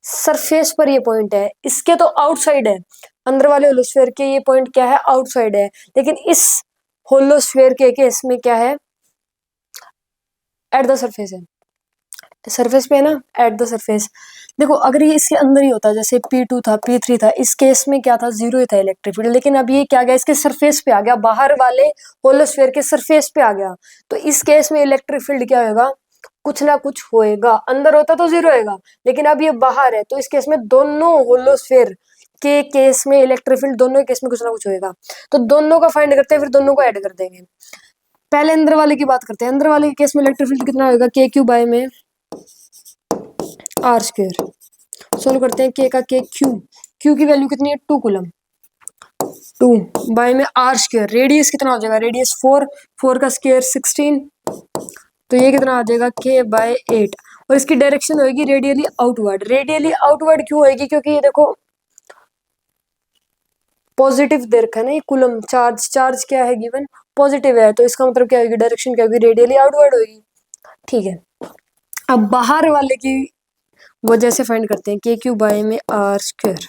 सरफेस पर ये पॉइंट है, इसके तो आउटसाइड है। अंदर वाले होलोस्फीयर के ये पॉइंट क्या है, आउटसाइड है, लेकिन इस होलोस्फीयर के केस में क्या है, एट द सरफेस है, सरफेस पे है ना, एट द सरफेस। देखो अगर ये इसके अंदर ही होता, जैसे P2 था P3 था, इस केस में क्या था 0 ही था इलेक्ट्रिक फील्ड, लेकिन अब ये क्या गया, इसके सरफेस पे आ गया, बाहर वाले होलोस्फीयर के सरफेस पे आ गया। तो इस केस में इलेक्ट्रिक फील्ड क्या होगा, कुछ ना कुछ होएगा। अंदर होता तो 0 होएगा, लेकिन अब ये बाहर है, तो इस केस में दोनों होलोस्फीयर के केस में इलेक्ट्रिक फील्ड, दोनों केस में कुछ ना कुछ होएगा। तो दोनों का फाइंड करते हैं, फिर दोनों को ऐड कर देंगे। पहले अंदर वाले की बात करते हैं। अंदर वाले के केस में इलेक्ट्रिक फील्ड कितना होगा, KQ/में आर स्क्वायर। सोल्व करते हैं, के का के, क्यू की वैल्यू कितनी है 2 कूलम, 2 बाय में आर स्क्वायर, रेडियस कितना हो जाएगा, रेडियस 4, 4 का स्क्वायर 16, तो ये कितना आ जाएगा k बाय 8। और इसकी डायरेक्शन होगी रेडियली आउटवर्ड। रेडियली आउटवर्ड क्यों होगी, क्योंकि ये देखो पॉजिटिव दे रखा है ना, ये कूलम चार्ज, चार्ज क्या है गिवन, पॉजिटिव है, तो इसका मतलब क्या होगी, डायरेक्शन क्या होगी, रेडियली आउटवर्ड होगी। ठीक है, अब बाहर वाले की वजह से फाइंड करते हैं, के क्यू बाय में आर स्क्वायर,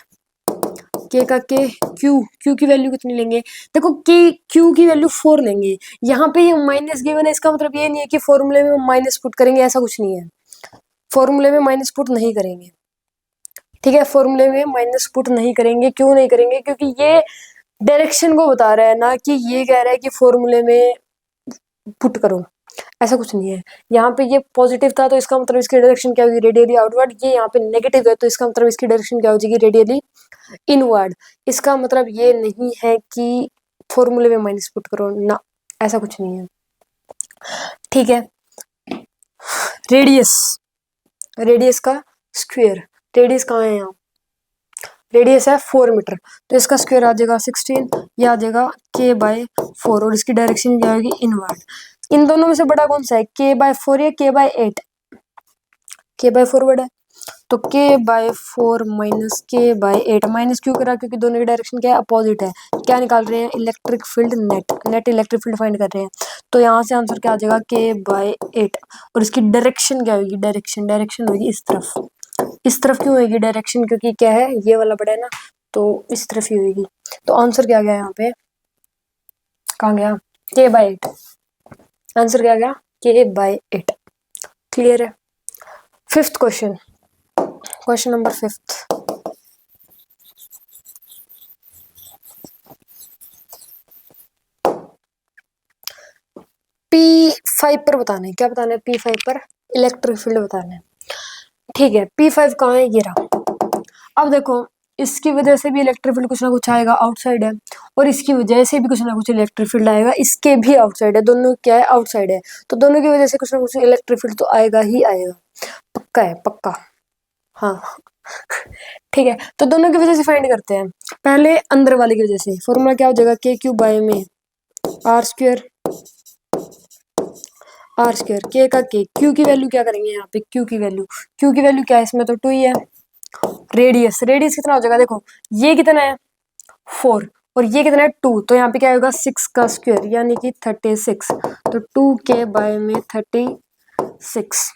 के का के, क्यू, क्यू की वैल्यू कितनी लेंगे, देखो के क्यू की वैल्यू 4 लेंगे। यहाँ पे ये माइनस गिवन है, इसका मतलब ये नहीं है कि फॉर्मूले में माइनस पुट करेंगे, ऐसा कुछ नहीं है, फॉर्मूले में माइनस पुट नहीं करेंगे। ठीक है, फॉर्मूले में माइनस पुट नहीं करेंगे, क्यों नहीं करेंगे, क्योंकि ये डायरेक्शन को बता रहा है ना, कि ये कह रहा है कि फॉर्मूले में पुट करो, ऐसा कुछ नहीं है। यहाँ पे ये पॉजिटिव था तो इसका मतलब इसकी डायरेक्शन क्या होगी, रेडियली आउटवर्ड। ये यहाँ पे नेगेटिव है तो इसका मतलब इसकी डायरेक्शन क्या हो जाएगी, रेडियली इनवर्ड। इसका मतलब ये नहीं है कि फॉर्मूले में माइनस पुट करो ना, ऐसा कुछ नहीं है। ठीक है, रेडियस, रेडियस का स्क्वायर, रेडियस कहाँ है यहाँ, रेडियस है 4 मीटर, तो इसका स्क्वायर आ जाएगा 16, ये आ जाएगा k बाय 4, और इसकी डायरेक्शन क्या होगी, इनवर्ड। इन दोनों में से बड़ा कौन सा है, k बाय 4 या k बाय 8, k बाय 4 बड़ा है, तो k by 4 minus k by 8, minus क्यों करा, क्योंकि दोनों की डायरेक्शन क्या है, अपोजिट है। क्या निकाल रहे हैं, electric field net, net electric field find कर रहे हैं, तो यहाँ से आंसर क्या आ जाएगा, k बाय 8, और इसकी डायरेक्शन क्या होगी, डायरेक्शन, डायरेक्शन होगी इस तरफ। इस तरफ क्यों होगी डायरेक्शन, क्योंकि क्या है, ये वाला बड़ा है ना, तो इस तरफ ही होगी। तो आंसर क्या गया यहाँ पे, कहाँ गया, k बाय 8, आंसर क्या गया, k बाय 8। क्लियर है। Fifth question, question number 5, P5 पर बताना है, क्या बताना है, P5 पर इलेक्ट्रिक फील्ड बताना है। ठीक है, P5 कहाँ है, ये रहा। अब देखो, इसकी वजह से भी इलेक्ट्रिक फील्ड कुछ ना कुछ आएगा, आउटसाइड है, और इसकी वजह से भी कुछ ना कुछ इलेक्ट्रिक फील्ड आएगा, इसके भी आउटसाइड है, दोनों क्या है, आउटसाइड है, तो दोनों की वजह से कुछ ना कुछ इलेक्ट्रिक फील्ड तो आएगा ही आएगा, पक्का है, पक्का। हाँ ठीक है, तो दोनों की वजह से फाइंड करते हैं। पहले अंदर वाले की वजह से फॉर्मूला क्या हो जाएगा, के क्यू बाय में आर स्क्वायर, आर स्क्वायर, के का के, क्यू की वैल्यू क्या करेंगे यहाँ पे, क्यू की वैल्यू, क्यू की वैल्यू क्या है, इसमें तो 2 ही है। रेडियस, रेडियस कितना हो जाएगा, देखो ये कितना है 4, और ये कितना है 2, तो यहाँ पे क्या होगा 6 का स्क्वायर, यानी कि 36, तो 2k बाय में 36,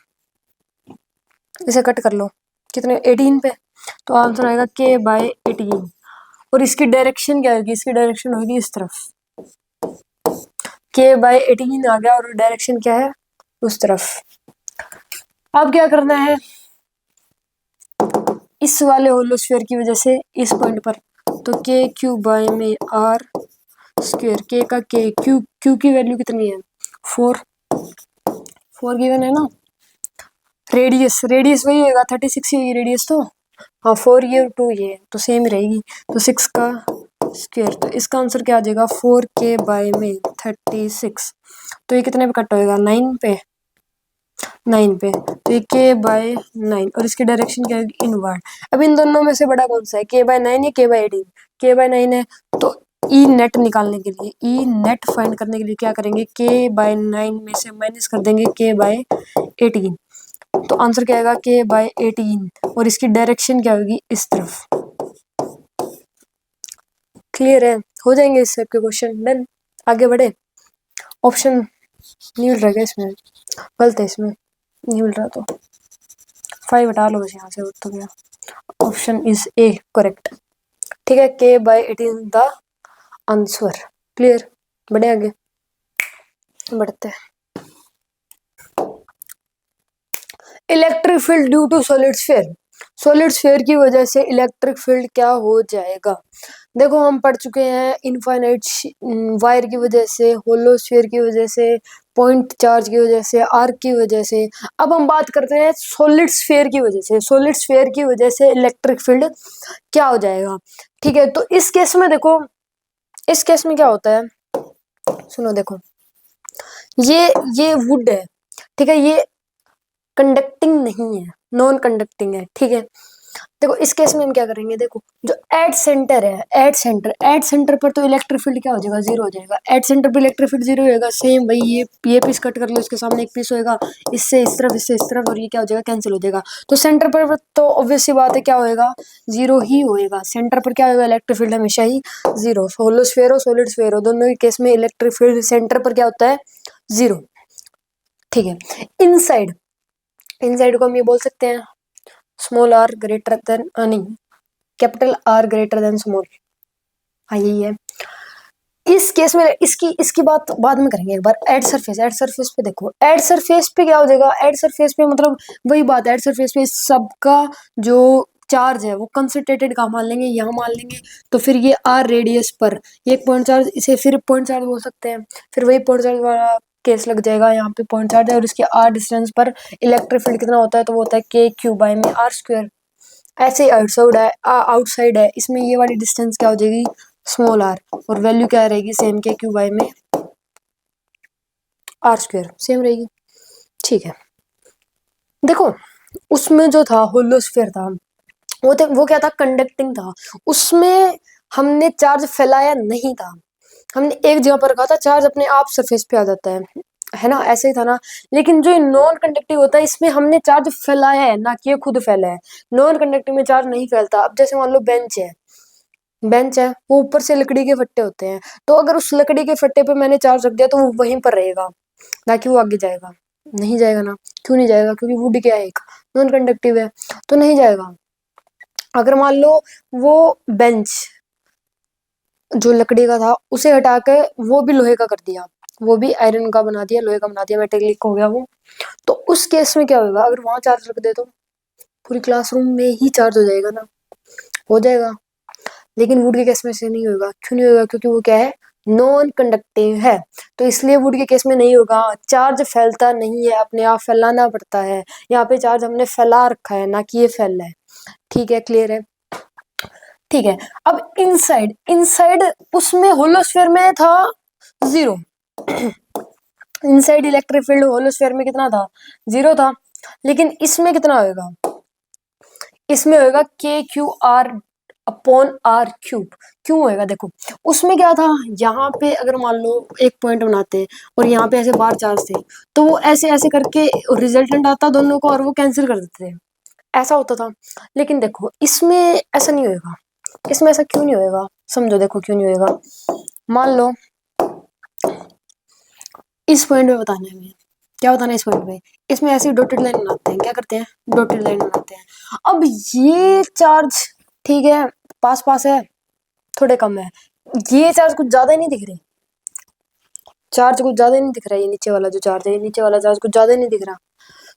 इसे कट कर लो, कितने 18 पे, तो आंसर आएगा k बाय 18। और इसकी डायरेक्शन क्या होगी, इसकी डायरेक्शन होगी इस तरफ, k बाय 18 आ गया, और डायरेक्शन क्या है, उस तरफ। अब क्या करना है, इस वाले होलो स्फीयर की वजह से इस पॉइंट पर, तो के क्यू बाय में आर स्क्वायर, के का के, क्यू, क्यू की वैल्यू कितनी है 4, 4 गिवन है ना। रेडियस, रेडियस वही होगा 36 ही होगी रेडियस तो, हाँ 4 ये और 2 ये तो सेम रहेगी, तो 6 का स्क्वायर, तो इसका आंसर क्या आ जाएगा 4k बाय में 36, तो ये कितने पे कट होएगा 9 पे, 9 पे, तो ये k बाय 9, और इसकी डायरेक्शन क्या होगी, इनवर्ड। अब इन दोनों में से बड़ा कौन सा है, k बाय 9 या k बाय 18, k बाय 9 है, तो ई नेट निकालने के लिए, ई नेट फाइंड करने के लिए क्या करेंगे, k बाय 9 में से माइनस कर देंगे k बाय 18, तो आंसर क्या आएगा k बाय 18, और इसकी डायरेक्शन क्या होगी, इस तरफ। क्लियर है, हो जाएंगे इस टाइप के क्वेश्चन, डन। आगे बढ़े, ऑप्शन नहीं मिल रहा है इसमें, गलत है इसमें, नहीं मिल रहा, तो 5 हटा लो बस यहाँ से, तो गया, ऑप्शन इज ए करेक्ट। ठीक है, k by 18 the answer. Clear, बढ़े आगे, बढ़ते हैं। Electric field due to solid sphere, solid sphere की वजह से इलेक्ट्रिक फील्ड क्या हो जाएगा, देखो हम पढ़ चुके हैं, इनफाइनाइट वायर की वजह से, होलो स्फीयर की वजह से, पॉइंट चार्ज की वजह से, आर्क की वजह से। अब हम बात करते हैं सॉलिड स्फीयर की वजह से, सॉलिड स्फीयर की वजह से इलेक्ट्रिक फील्ड क्या हो जाएगा। ठीक है, तो इस केस में देखो, इस केस में क्या होता है, सुनो देखो, ये वुड है, ठीक है, ये कंडक्टिंग नहीं है, नॉन कंडक्टिंग है, ठीक है, देखो इस केस में हम क्या करेंगे, देखो जो एट सेंटर है, एट सेंटर पर तो इलेक्ट्रिक फील्ड क्या हो जाएगा, जीरो हो जाएगा। एट सेंटर पर इलेक्ट्रिक फील्ड जीरो होगा। सेम भाई ये पीस कट कर लो, इसके सामने एक पीस होएगा, इससे इस तरफ, इससे इस तरफ, और ये क्या हो जाएगा, कैंसिल हो जाएगा। तो सेंटर पर तो ऑब्वियस सी बात है क्या होएगा, जीरो ही होएगा। सेंटर पर क्या होगा, इलेक्ट्रिक फील्ड हमेशा ही जीरो। होलो स्फीयर हो, सॉलिड स्फीयर हो, दोनों ही केस में इलेक्ट्रिक फील्ड सेंटर पर क्या होता है, जीरो। ठीक है। इनसाइड, इनसाइड को हम ये बोल सकते हैं स्मॉल आर ग्रेटर देन, नहीं, capital R greater than small. हाँ यही है। इस केस में इसकी बात बाद में करेंगे एक बार। एट सरफेस, एट सरफेस पे देखो, एट सरफेस पे क्या हो जाएगा, एट सरफेस पे मतलब वही बात है, एट सरफेस पे सबका जो चार्ज है वो कंसंट्रेटेड कहाँ मान लेंगे, यहाँ मान लेंगे। तो फिर ये आर रेडियस पर ये एक पॉइंट चार्ज, इसे फिर पॉइंट चार्ज बोल सकते हैं। फिर वही पॉइंट चार्ज वाला केस लग जाएगा, यहाँ पे पॉइंट चार्ज है और इसके आर डिस्टेंस पर इलेक्ट्रिक फील्ड कितना होता है, तो वो होता है के क्यू बाई में आर स्क्वायर। ऐसे ही आउटसाइड है, इसमें ये वाली डिस्टेंस क्या हो जाएगी, स्मॉल आर, और वैल्यू क्या रहेगी, सेम के क्यू बाई में आर स्क्वायर, सेम रहेगी। ठीक है। देखो उसमें जो था होलोस्फीयर था, वो क्या था, कंडक्टिंग था। उसमें हमने चार्ज फैलाया नहीं था, हमने एक जगह पर रखा था, चार्ज अपने आप सरफेस पे आ जाता है ना, ऐसे ही था ना। लेकिन जो नॉन कंडक्टिव होता है, इसमें हमने चार्ज फैलाया है ना कि ये खुद फैला है। नॉन कंडक्टिव में चार्ज नहीं फैलता। अब जैसे मान लो बेंच है, वो ऊपर से लकड़ी के फट्टे होते हैं, तो अगर उस लकड़ी के फट्टे पे मैंने चार्ज रख दिया तो वो वहीं पर रहेगा, ना कि वो आगे जाएगा। नहीं जाएगा ना, क्यों नहीं जाएगा, क्योंकि वुड क्या है, एक नॉन कंडक्टिव है, तो नहीं जाएगा। अगर मान लो वो बेंच जो लकड़ी का था उसे हटा के वो भी लोहे का कर दिया, वो भी आयरन का बना दिया, लोहे का बना दिया, मेटेलिक हो गया वो, तो उस केस में क्या होगा, अगर वहां चार्ज रख दे तो पूरी क्लासरूम में ही चार्ज हो जाएगा ना, हो जाएगा। लेकिन वुड के केस में से नहीं होगा, क्यों नहीं होगा, क्योंकि वो क्या है, नॉन कंडक्टिव है, तो इसलिए वुड के केस में नहीं होगा। चार्ज फैलता नहीं है, अपने आप फैलाना पड़ता है। यहाँ पे चार्ज हमने फैला रखा है, ना कि ये फैल रहा है। ठीक है, क्लियर है। ठीक है। अब इनसाइड, इनसाइड उसमें होलोस्फीयर में था जीरो। इनसाइड इलेक्ट्रिक फील्ड होलोस्फीयर में कितना था, जीरो था। लेकिन इसमें कितना होगा, इसमें होगा K Q R upon R cube. क्यों होएगा, देखो उसमें क्या था, यहाँ पे अगर मान लो एक पॉइंट बनाते और यहाँ पे ऐसे बार चार्ज थे, तो वो ऐसे ऐसे करके रिजल्टेंट आता दोनों को और वो कैंसिल कर देते थे, ऐसा होता था। लेकिन देखो इसमें ऐसा नहीं होएगा। इसमें ऐसा क्यों नहीं होएगा, समझो, देखो क्यों नहीं होएगा। मान लो इस पॉइंट पे बताना है हमें, क्या बताना है इस पॉइंट पे, इसमें ऐसी डॉटेड लाइन बनाते हैं, क्या करते हैं, डॉटेड लाइन बनाते हैं। अब ये चार्ज ठीक है, पास पास है, थोड़े कम है, ये चार्ज कुछ ज्यादा ही नहीं दिख रहे, चार्ज कुछ ज्यादा ही नहीं दिख रहा है, ये नीचे वाला जो चार्ज है, ये नीचे वाला चार्ज कुछ ज्यादा ही नहीं दिख रहा।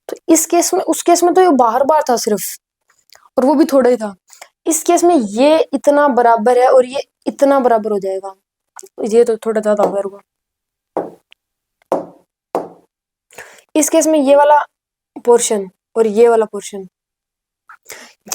तो इस केस में, उस केस में तो ये बाहर बाहर था सिर्फ, और वो भी थोड़ा ही था। इस केस में ये इतना बराबर है और ये इतना बराबर हो जाएगा, ये तो थोड़ा ज्यादा होगा। इस केस में ये वाला पोर्शन और ये वाला पोर्शन,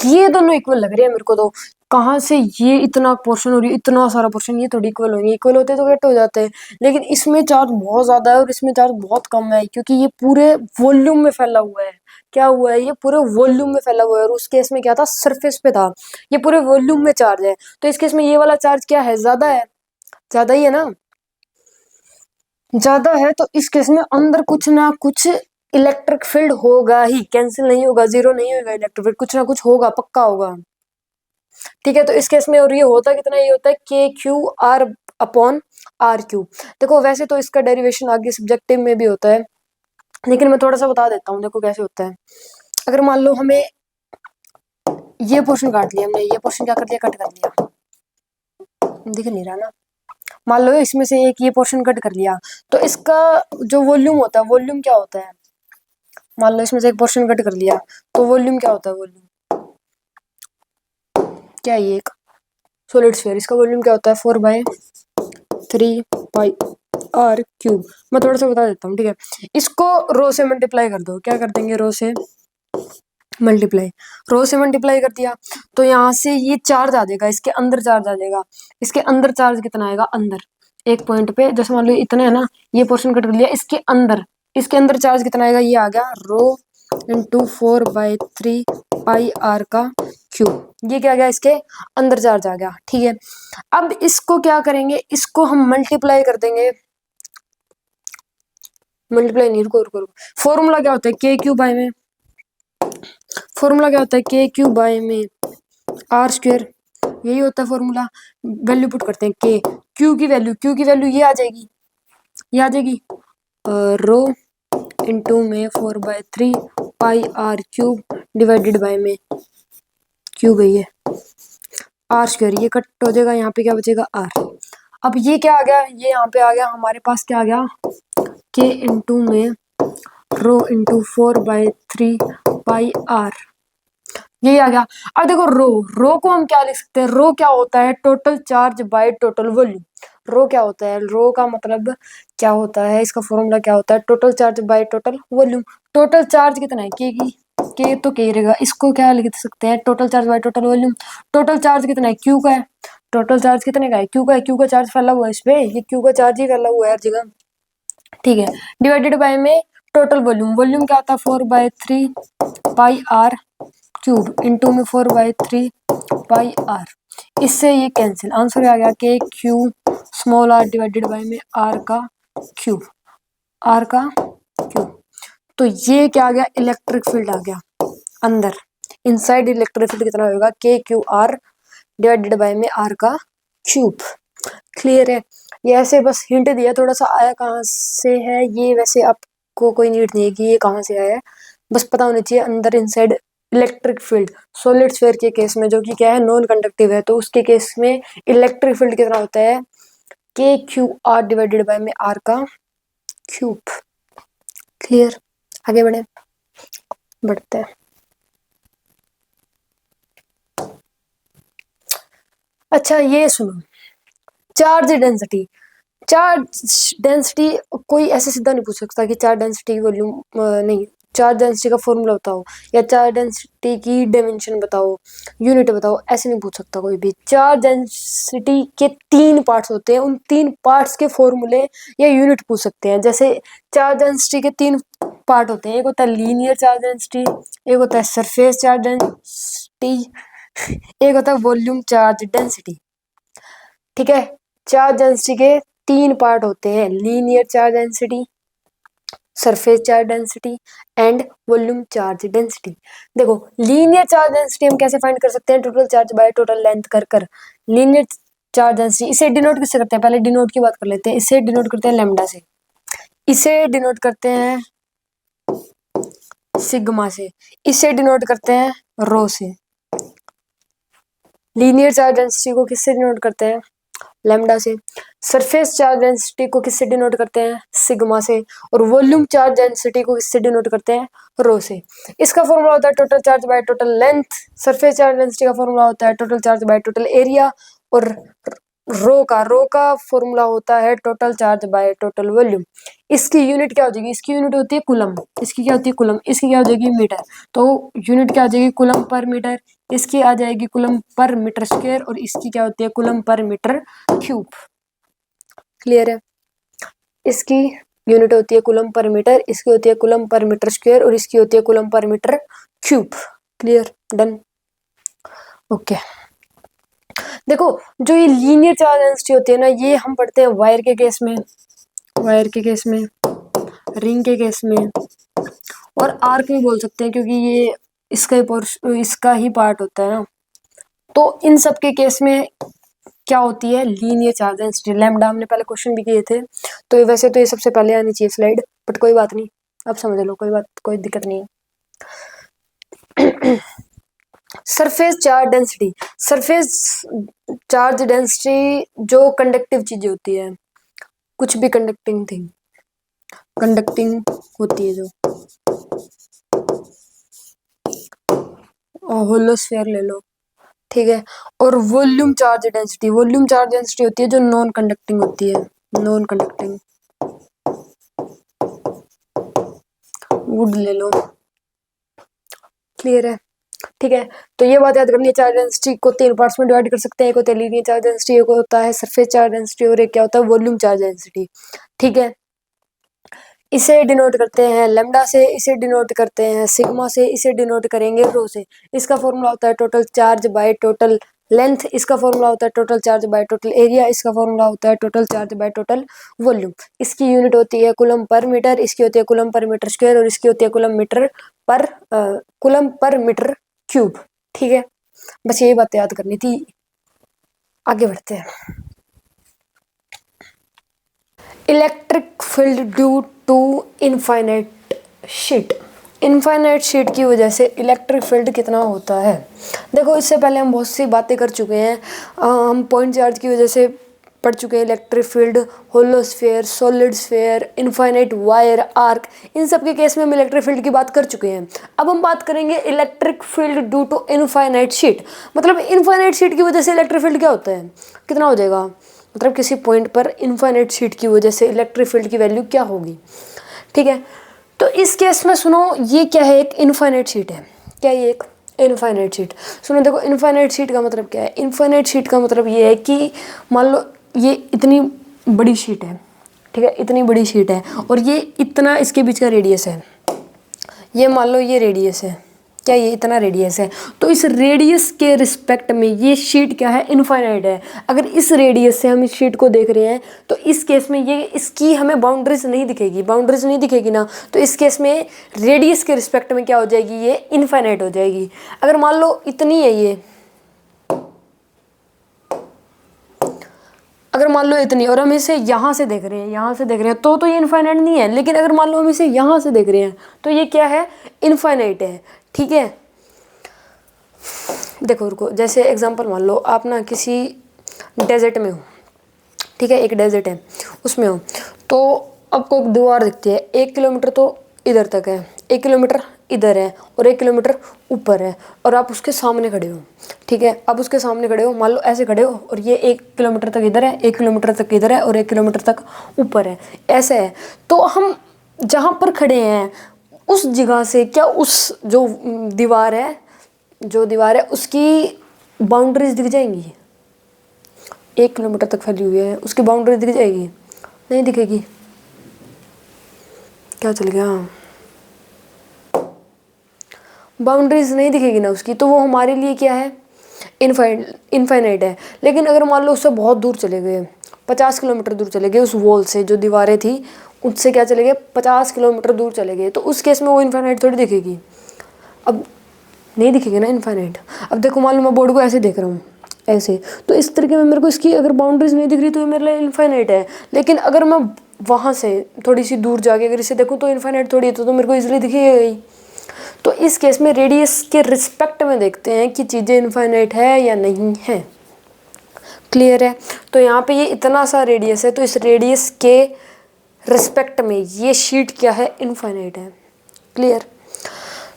ये दोनों इक्वल लग रहे हैं मेरे को तो। कहाँ से ये इतना पोर्शन और ये इतना सारा पोर्शन, ये थोड़ी इक्वल होंगे, इक्वल होते तो वेट हो जाते हैं। लेकिन इसमें चार्ज बहुत ज्यादा है और इसमें चार्ज बहुत कम है, क्योंकि ये पूरे वॉल्यूम में फैला हुआ है। क्या हुआ है, ये पूरे वॉल्यूम में फैला हुआ है, और उस केस में क्या था, सरफेस पे था। ये पूरे वॉल्यूम में चार्ज है, तो इस केस में ये वाला चार्ज क्या है, ज्यादा है, ज्यादा ही है ना, ज्यादा है। तो इस केस में अंदर कुछ ना कुछ इलेक्ट्रिक फील्ड होगा ही, कैंसिल नहीं होगा, जीरो नहीं होगा इलेक्ट्रिक फील्ड, कुछ ना कुछ होगा, पक्का होगा। ठीक है। तो इस केस में और ये होता कितना, ये होता है K Q R upon R Q. देखो वैसे तो इसका डेरिवेशन आगे सब्जेक्टिव में भी होता है, लेकिन मैं थोड़ा सा बता देता हूँ, देखो कैसे होता है। अगर मान लो हमें ये पोर्शन काट लिया हमने, ये पोर्शन क्या कर दिया, कट कर लिया, दिख नहीं रहा ना। मान लो इसमें से एक ये पोर्शन कट कर लिया, तो इसका जो वॉल्यूम होता है, वॉल्यूम क्या होता है, मान लो इसमें से एक पोर्शन कट कर लिया, तो वॉल्यूम क्या होता है, वॉल्यूम क्या है, ये एक सॉलिड स्फीयर, इसका वॉल्यूम क्या होता है, 4/3 पाई r क्यूब। मैं थोड़ा सा बता देता हूँ, ठीक है। इसको रो से मल्टीप्लाई कर दो, क्या कर देंगे, रो से मल्टीप्लाई, रो से मल्टीप्लाई कर दिया, तो यहाँ से ये चार्ज आ जाएगा, इसके अंदर चार्ज आ जाएगा। इसके अंदर चार्ज कितना आएगा, अंदर एक पॉइंट पे, जैसे मान लो इतना है ना, ये पोर्शन कट कर लिया, इसके अंदर चार्ज कितना आएगा, ये आ गया रो इंटू 4/3 पाई r का क्यूब। ये क्या आ गया, इसके अंदर चार्ज आ गया। ठीक है, अब इसको क्या करेंगे, इसको हम मल्टीप्लाई कर देंगे। मल्टीप्लाई नहीं, रुको रुको रुको, फॉर्मूला क्या होता है, के क्यू बाय में, फॉर्मूला क्या होता है, के क्यू बाय में आर स्क्वायर, यही होता है फॉर्मूला। वैल्यू पुट करते हैं, के क्यू की वैल्यू, क्यू की वैल्यू ये आ जाएगी, ये आ जाएगी रो इंटू में 4/3 पाई आर क्यूब डिवाइडेड बाय में क्यूब है ये आर स्क्वायर, ये कट हो जाएगा, यहाँ पे क्या बचेगा आर। अब ये क्या आ गया, ये यहाँ पे आ गया हमारे पास, क्या आ गया, के इंटू में रो इंटू 4/3 पाई आर, यही आ गया। अब देखो रो को हम क्या लिख सकते हैं, रो क्या होता है, total charge by total volume. Rho क्या होता है, रो का मतलब क्या होता है, इसका फॉर्मूला क्या होता है, total charge by total volume. Total charge कितना है, के तो के रहेगा, इसको क्या लिख सकते हैं, total charge by total volume. Total charge कितना है, क्यू का है, टोटल चार्ज कितने का है, क्यू का है, क्यू का चार्ज फैला हुआ है इस पे, ये क्यू का चार्ज ही फैला हुआ है हर जगह। ठीक है, डिवाइडेड बाय में टोटल वॉल्यूम, वॉल्यूम क्या आता है 4/3 पाई आर क्यूब इंटू में 4/3 पाई आर, इससे ये कैंसिल, आंसर आ गया K Q small R divided by में आर का क्यूब, आर का क्यूब। तो ये क्या आ गया, इलेक्ट्रिक फील्ड आ गया अंदर, इनसाइड इलेक्ट्रिक फील्ड कितना होगा, K Q are divided by में आर का क्यूब। क्लियर है, ये ऐसे बस हिंट दिया थोड़ा सा, आया कहाँ से है ये, वैसे आपको कोई नीड नहीं है कि ये कहाँ से आया है, बस पता होना चाहिए अंदर inside electric field. Solid sphere के केस में जो कि क्या है, नॉन कंडक्टिव है, तो उसके केस में इलेक्ट्रिक फील्ड कितना होता है, K Q are divided by में आर का क्यूब। क्लियर, आगे बढ़ते हैं। अच्छा ये सुनो, चार्ज डेंसिटी, चार्ज डेंसिटी कोई ऐसे सीधा नहीं पूछ सकता कि चार्ज डेंसिटी वॉल्यूम नहीं, चार्ज डेंसिटी का फॉर्मूला बताओ या चार्ज डेंसिटी की डायमेंशन बताओ, यूनिट बताओ, ऐसे नहीं पूछ सकता कोई भी। चार्ज डेंसिटी के 3 पार्ट्स होते हैं, उन 3 पार्ट्स के फॉर्मूले या यूनिट पूछ सकते हैं। जैसे चार्ज डेंसिटी के 3 पार्ट होते हैं, एक होता है लीनियर चार्ज डेंसिटी, एक होता है सरफेस चार्ज डेंसिटी, एक होता है वॉल्यूम चार्ज डेंसिटी। ठीक है, चार्ज डेंसिटी के 3 पार्ट होते हैं, linear charge density, surface charge density and volume charge density. देखो लीनियर चार्ज डेंसिटी हम कैसे फाइंड कर सकते हैं, total charge by total length कर लीनियर चार्ज डेंसिटी, इसे डिनोट किससे करते हैं, पहले डिनोट की बात कर लेते हैं, इसे डिनोट करते हैं लैम्डा से, इसे डिनोट करते हैं सिग्मा से, इसे डिनोट करते हैं रो से। लीनियर चार्ज डेंसिटी को किससे डिनोट करते हैं, लैम्डा से। सरफेस चार्ज डेंसिटी को किससे डिनोट करते हैं, सिग्मा से। और वॉल्यूम चार्ज डेंसिटी को किससे डिनोट करते हैं, रो से। इसका फॉर्मूला होता है total charge by total length, surface charge density का फॉर्मूला होता है total charge by total area, और रो का फॉर्मूला होता है total charge by total volume. इसकी यूनिट क्या हो जाएगी, इसकी यूनिट होती है कुलम, इसकी क्या होती है कुलम, इसकी क्या हो जाएगी मीटर, तो यूनिट क्या हो जाएगी कुलम पर मीटर, इसकी आ जाएगी कुलम पर मीटर स्क्वायर, और इसकी क्या होती है coulomb per metre cube. Clear है, इसकी यूनिट होती है कुलम पर मीटर, इसकी होती है कुलम पर मीटर स्क्वायर, और इसकी होती है coulomb per metre cube. Clear, done, okay. देखो जो ये लीनियर चार्ज डेंसिटी होती है ना, ये हम पढ़ते हैं वायर के केस में, वायर के केस में, रिंग के केस में, और आर्क में बोल सकते हैं, क्योंकि ये इसका ही पार्ट होता है ना। तो इन सब के केस में क्या होती है, लीनियर चार्ज डेंसिटी, लैम्डा, हमने पहले क्वेश्चन भी किए थे, तो वैसे तो ये सबसे पहले आनी चाहिए स्लाइड, बट कोई बात नहीं, अब समझ लो, कोई दिक्कत नहीं है। Surface charge density, surface charge density जो कंडक्टिव चीजें होती है, कुछ भी कंडक्टिंग थिंग, कंडक्टिंग होती है जो, होलो स्फीयर ले लो, ठीक है। और volume charge density, volume charge density होती है जो नॉन कंडक्टिंग होती है, नॉन कंडक्टिंग, वुड ले लो। क्लियर है, ठीक है। तो ये बात याद करनी है, चार्ज डेंसिटी को 3 पार्ट्स में डिवाइड कर सकते हैं, एक होता है लीनियर चार्ज डेंसिटी, एक होता है सरफेस चार्ज डेंसिटी, और एक क्या होता है वॉल्यूम चार्ज डेंसिटी। ठीक है, इसे डिनोट करते हैं लैम्डा से, इसे डिनोट करते हैं सिग्मा से, इसे डिनोट करेंगे रो से। इसका फॉर्मूला होता है total charge by total length, इसका फॉर्मूला होता है total charge by total area, इसका फॉर्मूला होता है total charge by total volume. इसकी यूनिट होती है कूलम पर मीटर, इसकी होती है कूलम पर मीटर स्क्वायर, और इसकी होती है कूलम पर मीटर क्यूब। ठीक है, बस यही बात याद करनी थी। आगे बढ़ते हैं। Electric field due to infinite sheet. Infinite sheet की वजह से इलेक्ट्रिक फील्ड कितना होता है? देखो, इससे पहले हम बहुत सी बातें कर चुके हैं। हम पॉइंट चार्ज की वजह से पढ़ चुके हैं electric field, hollow sphere, solid sphere, infinite wire, arc, इन सब के केस में हम इलेक्ट्रिक फील्ड की बात कर चुके हैं। अब हम बात करेंगे electric field due to infinite sheet. मतलब इनफाइनाइट शीट की वजह से इलेक्ट्रिक फील्ड क्या होता है, कितना हो जाएगा? मतलब किसी पॉइंट पर इनफाइनाइट शीट की वजह से इलेक्ट्रिक फील्ड की वैल्यू क्या होगी? ठीक है, तो इस केस में सुनो, ये क्या है? एक इनफाइनाइट शीट है। क्या ये एक इनफाइनाइट शीट? सुनो, देखो, इनफाइनाइट शीट का मतलब क्या है? इनफाइनाइट शीट का मतलब ये है कि मान लो ये इतनी बड़ी शीट है, ठीक है, इतनी बड़ी शीट है, और ये इतना इसके बीच का रेडियस है। ये मान लो ये रेडियस है, क्या ये इतना रेडियस है? तो इस रेडियस के रिस्पेक्ट में ये शीट क्या है? इनफाइनाइट है। अगर इस रेडियस से हम इस शीट को देख रहे हैं तो इस केस में ये इसकी हमें बाउंड्रीज नहीं दिखेगी, बाउंड्रीज नहीं दिखेगी ना, तो इस केस में रेडियस के रिस्पेक्ट में क्या हो जाएगी? ये इनफाइनाइट हो जाएगी। अगर मान लो इतनी है ये, अगर मान लो इतनी, और हम इसे यहाँ से देख रहे हैं, यहाँ से देख रहे हैं, तो ये इनफाइनाइट नहीं है। लेकिन अगर मान लो हम इसे यहाँ से देख रहे हैं तो ये क्या है? इनफाइनाइट है। ठीक है, देखो रुको, जैसे एग्जांपल मान लो आप ना किसी डेजर्ट में हो, ठीक है, एक डेजर्ट है, उसमें हो, तो आपको एक दीवार दिखती है, 1 किलोमीटर तो इधर तक है, 1 किलोमीटर इधर है, और 1 किलोमीटर ऊपर है, और आप उसके सामने खड़े हो। ठीक है, आप उसके सामने खड़े हो, मान लो ऐसे खड़े हो, और ये 1 किलोमीटर तक इधर है, 1 किलोमीटर तक इधर है, और 1 किलोमीटर तक ऊपर है, ऐसे है। तो हम जहाँ पर खड़े हैं उस जगह से क्या उस जो दीवार है उसकी बाउंड्रीज दिख जाएंगी? 1 किलोमीटर तक फैली हुई है, उसकी बाउंड्रीज दिख जाएगी? नहीं दिखेगी। क्या चल गया? बाउंड्रीज नहीं दिखेगी ना उसकी, तो वो हमारे लिए क्या है? इनफाइनाइट है। लेकिन अगर मान लो उससे बहुत दूर चले गए, 50 किलोमीटर दूर चले गए, उस वॉल से जो दीवारें थी उससे क्या चले गए? 50 किलोमीटर दूर चले गए, तो उस केस में वो इनफाइनाइट थोड़ी दिखेगी। अब नहीं दिखेगी ना इनफाइनाइट। अब देखो, मान लो मैं बोर्ड को ऐसे देख रहा हूँ, ऐसे, तो इस तरीके में मेरे को इसकी अगर बाउंड्रीज नहीं दिख रही तो ये मेरे लिए इनफाइनाइट है। लेकिन अगर मैं वहाँ से थोड़ी सी दूर जाके अगर इसे देखूँ तो इनफाइनाइट थोड़ी है, तो मेरे को इजीली दिखेगी। तो इस केस में रेडियस के रिस्पेक्ट में देखते हैं कि चीज़ें इनफाइनाइट है या नहीं है। क्लियर है? तो यहाँ पे ये इतना सा रेडियस है, तो इस रेडियस के रिस्पेक्ट में ये शीट क्या है? इनफाइनाइट है। क्लियर?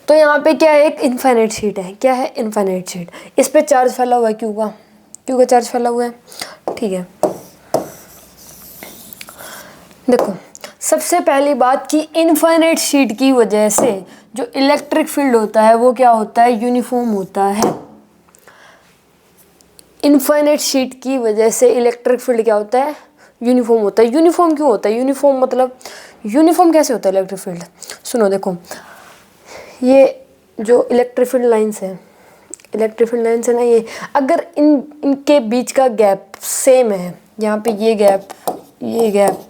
तो यहाँ पे क्या है? एक इनफाइनाइट शीट है। क्या है? Infinite sheet. इस पे चार्ज फैला हुआ है, क्यू का चार्ज फैला हुआ है। ठीक है, देखो, सबसे पहली बात कि इनफाइनाइट शीट की वजह से जो इलेक्ट्रिक फील्ड होता है वो क्या होता है? यूनिफॉर्म होता है। इनफाइनाइट शीट की वजह से इलेक्ट्रिक फील्ड क्या होता है? यूनिफॉर्म होता है। यूनिफॉर्म क्यों होता है? यूनिफॉर्म मतलब यूनिफॉर्म कैसे होता है इलेक्ट्रिक फील्ड? सुनो, देखो, ये जो इलेक्ट्रिक फील्ड लाइन्स है, इलेक्ट्रिक फील्ड लाइन्स है ना, ये अगर इनके बीच का गैप सेम है, यहाँ पे ये गैप, ये गैप,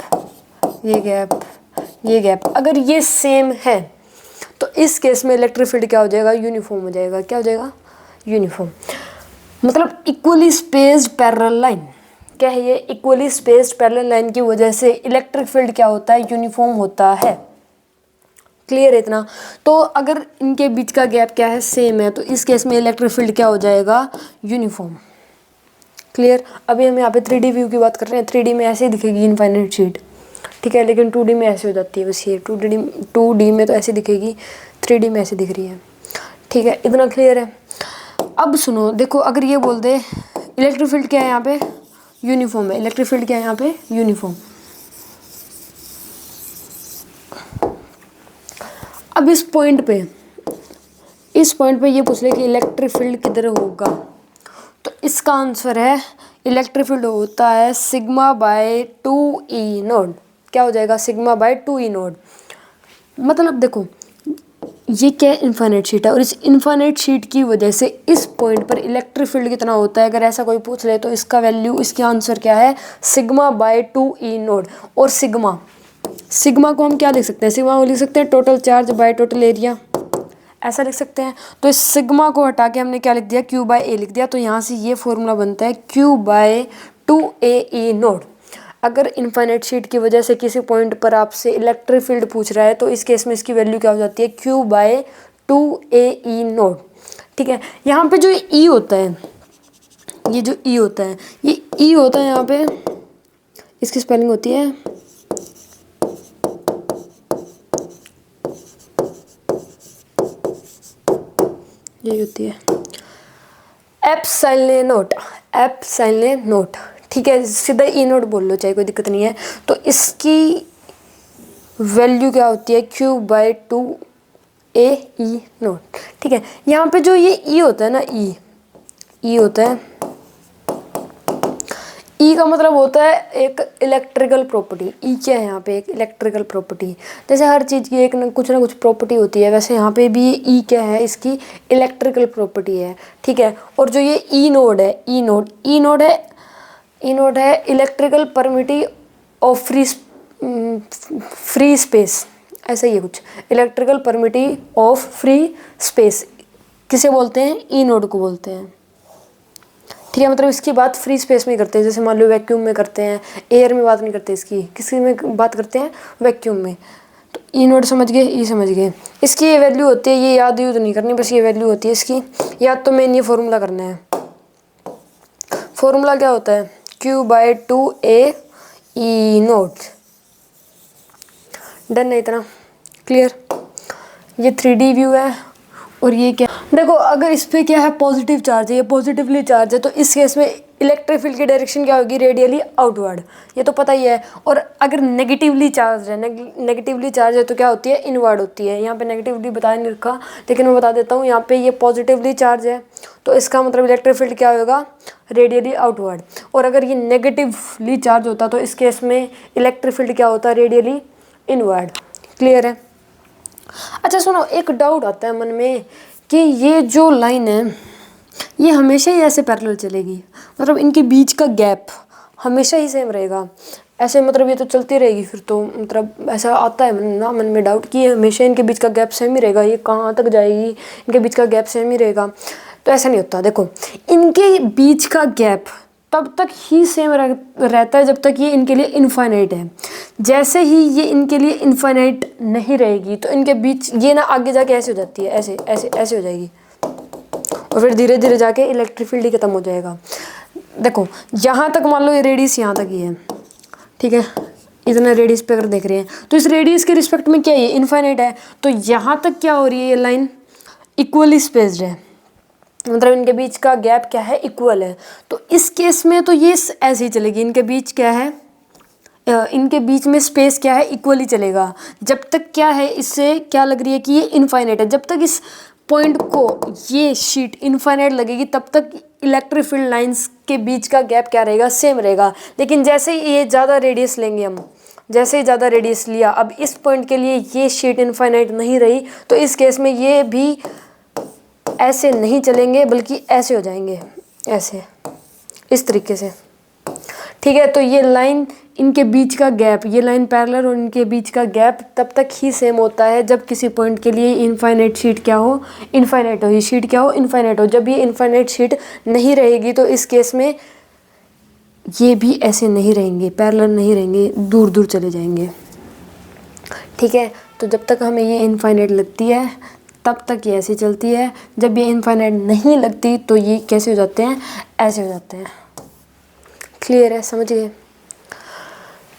ये गैप, ये गैप, अगर ये सेम है तो इस केस में इलेक्ट्रिक फील्ड क्या हो जाएगा? यूनिफॉर्म हो जाएगा। क्या हो जाएगा? यूनिफॉर्म। मतलब इक्वली स्पेस्ड पैरेलल लाइन। क्या है ये? इक्वली स्पेस्ड पैरेलल लाइन की वजह से इलेक्ट्रिक फील्ड क्या होता है? यूनिफॉर्म होता है। क्लियर है इतना? तो अगर इनके बीच का गैप क्या है? सेम है, तो इस केस में इलेक्ट्रिक फील्ड क्या हो जाएगा? यूनिफॉर्म। क्लियर? अभी हम यहाँ पे 3D व्यू की बात कर रहे हैं। 3D में ऐसे ही दिखेगी इनफाइनाइट शीट, ठीक है, लेकिन 2D में ऐसे हो जाती है। बस ये 2D में तो ऐसे दिखेगी, 3D में ऐसे दिख रही है। ठीक है, इतना क्लियर है? अब सुनो, देखो, अगर ये बोल दे इलेक्ट्रिक फील्ड क्या है यहाँ पे? यूनिफॉर्म है। इलेक्ट्रिक फील्ड क्या है यहाँ पे? यूनिफॉर्म। अब इस पॉइंट पे ये पूछ ले कि इलेक्ट्रिक फील्ड किधर होगा, तो इसका आंसर है इलेक्ट्रिक फील्ड होता है सिग्मा बाय 2E0। क्या हो जाएगा, सिग्मा बाय 2 ई नोड। मतलब देखो ये क्या है, इनफाइनाइट शीट है, और इस इनफाइनाइट शीट की वजह से इस पॉइंट पर इलेक्ट्रिक फील्ड कितना होता है, अगर ऐसा कोई पूछ ले तो इसका वैल्यू, इसका आंसर क्या है, सिग्मा बाय 2 ई नोड। और सिग्मा को हम क्या लिख सकते हैं, सिग्मा को लिख सकते हैं total charge by total area, ऐसा लिख सकते हैं। तो इस सिग्मा को हटा के हमने क्या लिख दिया, क्यू बाय ए लिख दिया। तो यहाँ से ये फॉर्मूला बनता है Q by 2a E naught. अगर इनफाइनाइट शीट की वजह से किसी पॉइंट पर आपसे इलेक्ट्रिक फील्ड पूछ रहा है तो इस केस में इसकी वैल्यू क्या हो जाती है, Q by 2a E node. ठीक है, यहाँ पे जो ई होता है, ये जो ई होता है, ये ई होता है यहाँ पे, इसकी स्पेलिंग होती है ये होती है एप्सिलॉन नोट। ठीक है, सीधा ई नोट बोल लो चाहे, कोई दिक्कत नहीं है। तो इसकी वैल्यू क्या होती है, Q by 2a E note. ठीक है, यहाँ पे जो ये ई होता है ना, ई होता है, ई का मतलब होता है एक इलेक्ट्रिकल प्रॉपर्टी। ई क्या है यहाँ पे, एक इलेक्ट्रिकल प्रॉपर्टी। जैसे हर चीज़ की एक ना कुछ प्रॉपर्टी होती है, वैसे यहाँ पे भी ई क्या है, इसकी इलेक्ट्रिकल प्रॉपर्टी है। ठीक है, और जो ये ई नोड है, ई नोड है इलेक्ट्रिकल परमिटी ऑफ फ्री स्पेस, ऐसा ही है कुछ, इलेक्ट्रिकल परमिटी ऑफ फ्री स्पेस किसे बोलते हैं, ई नोड को बोलते हैं। ठीक है, मतलब इसकी बात फ्री स्पेस में करते हैं, जैसे मान लो वैक्यूम में करते हैं, एयर में बात नहीं करते, इसकी किसी में बात करते हैं, वैक्यूम में। तो ई नोड समझ गए, ई समझ गए। इसकी ये वैल्यू होती है, ये याद यूज नहीं करनी, बस ये वैल्यू होती है इसकी, याद तो मेन ये फॉर्मूला करना है। फॉर्मूला क्या होता है, Q by 2a E naught. Done है, इतना क्लियर। ये 3D व्यू है, और ये क्या, देखो अगर इस पे क्या है, पॉजिटिव चार्ज है, ये पॉजिटिवली चार्ज है, तो इस केस में इलेक्ट्रिक फील्ड की डायरेक्शन क्या होगी, रेडियली आउटवर्ड, ये तो पता ही है। और अगर नेगेटिवली चार्ज है, नेगेटिवली चार्ज है तो क्या होती है, इनवर्ड होती है। यहाँ पे नेगेटिवली बता नहीं रखा, लेकिन मैं बता देता हूँ, यहाँ पे ये पॉजिटिवली चार्ज है, तो इसका मतलब इलेक्ट्रिक फील्ड क्या होगा, रेडियली आउटवर्ड। और अगर ये नेगेटिवली चार्ज होता तो इस केस में इलेक्ट्रिक फील्ड क्या होता, रेडियली इनवर्ड। क्लियर है। अच्छा सुनो, एक डाउट आता है मन में कि ये जो लाइन है ये हमेशा ही ऐसे पैरेलल चलेगी, मतलब इनके बीच का गैप हमेशा ही सेम रहेगा ऐसे, मतलब ये तो चलती रहेगी फिर तो, मतलब ऐसा आता है मन में डाउट कि हमेशा इनके बीच का गैप सेम ही रहेगा, ये कहाँ तक जाएगी, इनके बीच का गैप सेम ही रहेगा। तो ऐसा नहीं होता। देखो इनके बीच का गैप तब तक ही सेम रहता है जब तक ये इनके लिए इनफाइनाइट है। जैसे ही ये इनके लिए इनफाइनाइट नहीं रहेगी तो इनके बीच ये ना आगे जाके ऐसे हो जाती है, ऐसे ऐसे ऐसे हो जाएगी, और फिर धीरे धीरे जाके इलेक्ट्रिक फील्ड ही खत्म हो जाएगा। देखो यहाँ तक मान लो ये रेडियस यहाँ तक ही है, ठीक है, इतना रेडियस पे अगर देख रहे हैं तो इस रेडियस के रिस्पेक्ट में क्या है, इनफाइनाइट है। तो यहाँ तक क्या हो रही है, ये लाइन इक्वली स्पेस्ड है, मतलब इनके बीच का गैप क्या है, इक्वल है। तो इस केस में तो ये ऐसे ही चलेगी, इनके बीच क्या है, इनके बीच में स्पेस क्या है, इक्वली चलेगा। जब तक क्या है, इससे क्या लग रही है कि ये इनफाइनाइट है, जब तक इस पॉइंट को ये शीट इनफाइनाइट लगेगी तब तक इलेक्ट्रिक फील्ड लाइंस के बीच का गैप क्या रहेगा, सेम रहेगा। लेकिन जैसे ही ये ज़्यादा रेडियस लेंगे हम, जैसे ही ज़्यादा रेडियस लिया, अब इस पॉइंट के लिए ये शीट इनफाइनाइट नहीं रही, तो इस केस में ये भी ऐसे नहीं चलेंगे बल्कि ऐसे हो जाएंगे, ऐसे इस तरीके से। ठीक है, तो ये लाइन इनके बीच का गैप, ये लाइन पैरेलल और इनके बीच का गैप तब तक ही सेम होता है जब किसी पॉइंट के लिए इनफाइनाइट शीट क्या हो, इनफाइनाइट हो, ये शीट क्या हो, इनफाइनाइट हो। जब ये इनफाइनाइट शीट नहीं रहेगी तो इस केस में ये भी ऐसे नहीं रहेंगे, पैरेलल नहीं रहेंगे, दूर दूर चले जाएंगे। ठीक है, तो जब तक हमें ये इनफाइनाइट लगती है तब तक ये ऐसे चलती है, जब ये इनफाइनाइट नहीं लगती तो ये कैसे हो जाते हैं, ऐसे हो जाते हैं। क्लियर है, समझ गए।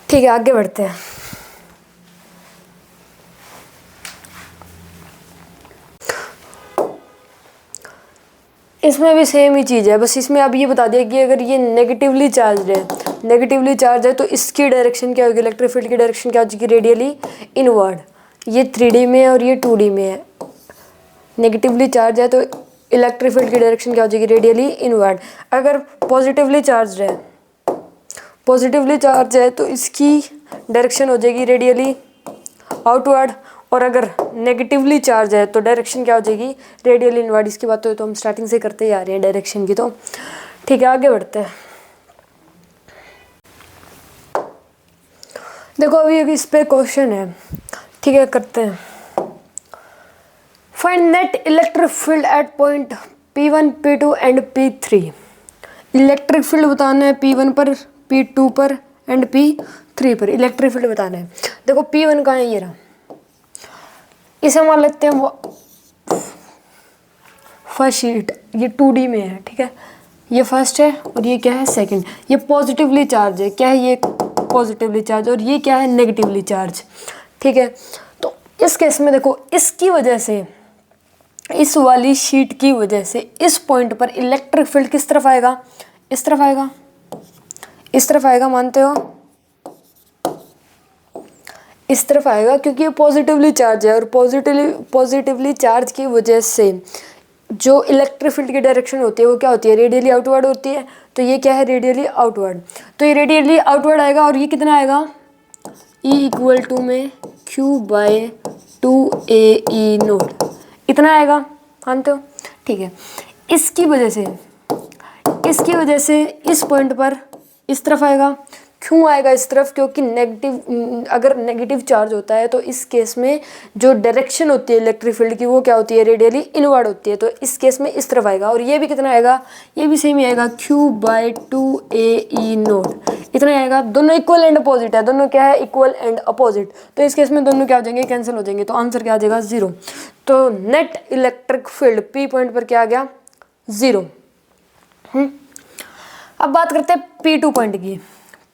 ठीक है, आगे बढ़ते हैं। इसमें भी सेम ही चीज़ है, बस इसमें अब ये बता दिया कि अगर ये नेगेटिवली चार्ज है तो इसकी डायरेक्शन क्या होगी, इलेक्ट्रिक फील्ड की डायरेक्शन क्या हो जाएगी, रेडियली इनवर्ड। ये 3D में है और ये 2D में है। नेगेटिवली चार्ज है तो इलेक्ट्रिक फील्ड की डायरेक्शन क्या हो जाएगी, रेडियली इनवर्ड। अगर पॉजिटिवली चार्ज है पॉजिटिवली चार्ज है तो इसकी डायरेक्शन हो जाएगी रेडियली आउटवर्ड, और अगर नेगेटिवली चार्ज है तो डायरेक्शन क्या हो जाएगी रेडियली इनवर्ड। इसकी बात तो हम स्टार्टिंग से करते ही आ रहे हैं डायरेक्शन की, तो ठीक है आगे बढ़ते हैं। देखो अभी इस पे क्वेश्चन है, ठीक है करते हैं। Find net electric field at point P1 P2 and P3। Electric field बताना है P1 पर, P2 पर एंड P3 पर इलेक्ट्रिक फील्ड बताना है। देखो P1 कहाँ है, ये रहा, इसे मान लेते हैं फर्स्ट शीट, ये 2D में है, ठीक है। ये फर्स्ट है और ये क्या है सेकंड। ये पॉजिटिवली चार्ज है, क्या है ये पॉजिटिवली चार्ज, और ये क्या है नेगेटिवली चार्ज, ठीक है। तो इस केस में देखो इसकी वजह से, इस वाली शीट की वजह से इस पॉइंट पर इलेक्ट्रिक फील्ड किस तरफ आएगा, इस तरफ आएगा, इस तरफ आएगा, मानते हो इस तरफ आएगा, क्योंकि ये पॉजिटिवली चार्ज है और पॉजिटिवली चार्ज की वजह से जो इलेक्ट्रिक फील्ड की डायरेक्शन होती है वो क्या होती है रेडियली आउटवर्ड होती है। तो ये क्या है रेडियली आउटवर्ड, तो ये रेडियली आउटवर्ड आएगा और ये कितना आएगा E इक्वल टू में Q/2AE नोट, इतना आएगा, मानते हो, ठीक है। इसकी वजह से इस पॉइंट पर इस तरफ आएगा, क्यों आएगा इस तरफ, क्योंकि अगर नेगेटिव चार्ज होता है तो इस केस में जो डायरेक्शन होती है इलेक्ट्रिक फील्ड की वो क्या होती है रेडियली इनवर्ड होती है, तो इस केस में इस तरफ आएगा। और ये भी कितना आएगा, ये भी सेम ही आएगा Q/2AE नोट, इतना आएगा। दोनों इक्वल एंड अपोजिट है, दोनों क्या है इक्वल एंड अपोजिट, तो इस केस में दोनों क्या हो जाएंगे कैंसिल हो जाएंगे, तो आंसर क्या आ जाएगा 0। तो net electric field P point पर क्या आ गया 0। अब बात करते हैं P2 पॉइंट की।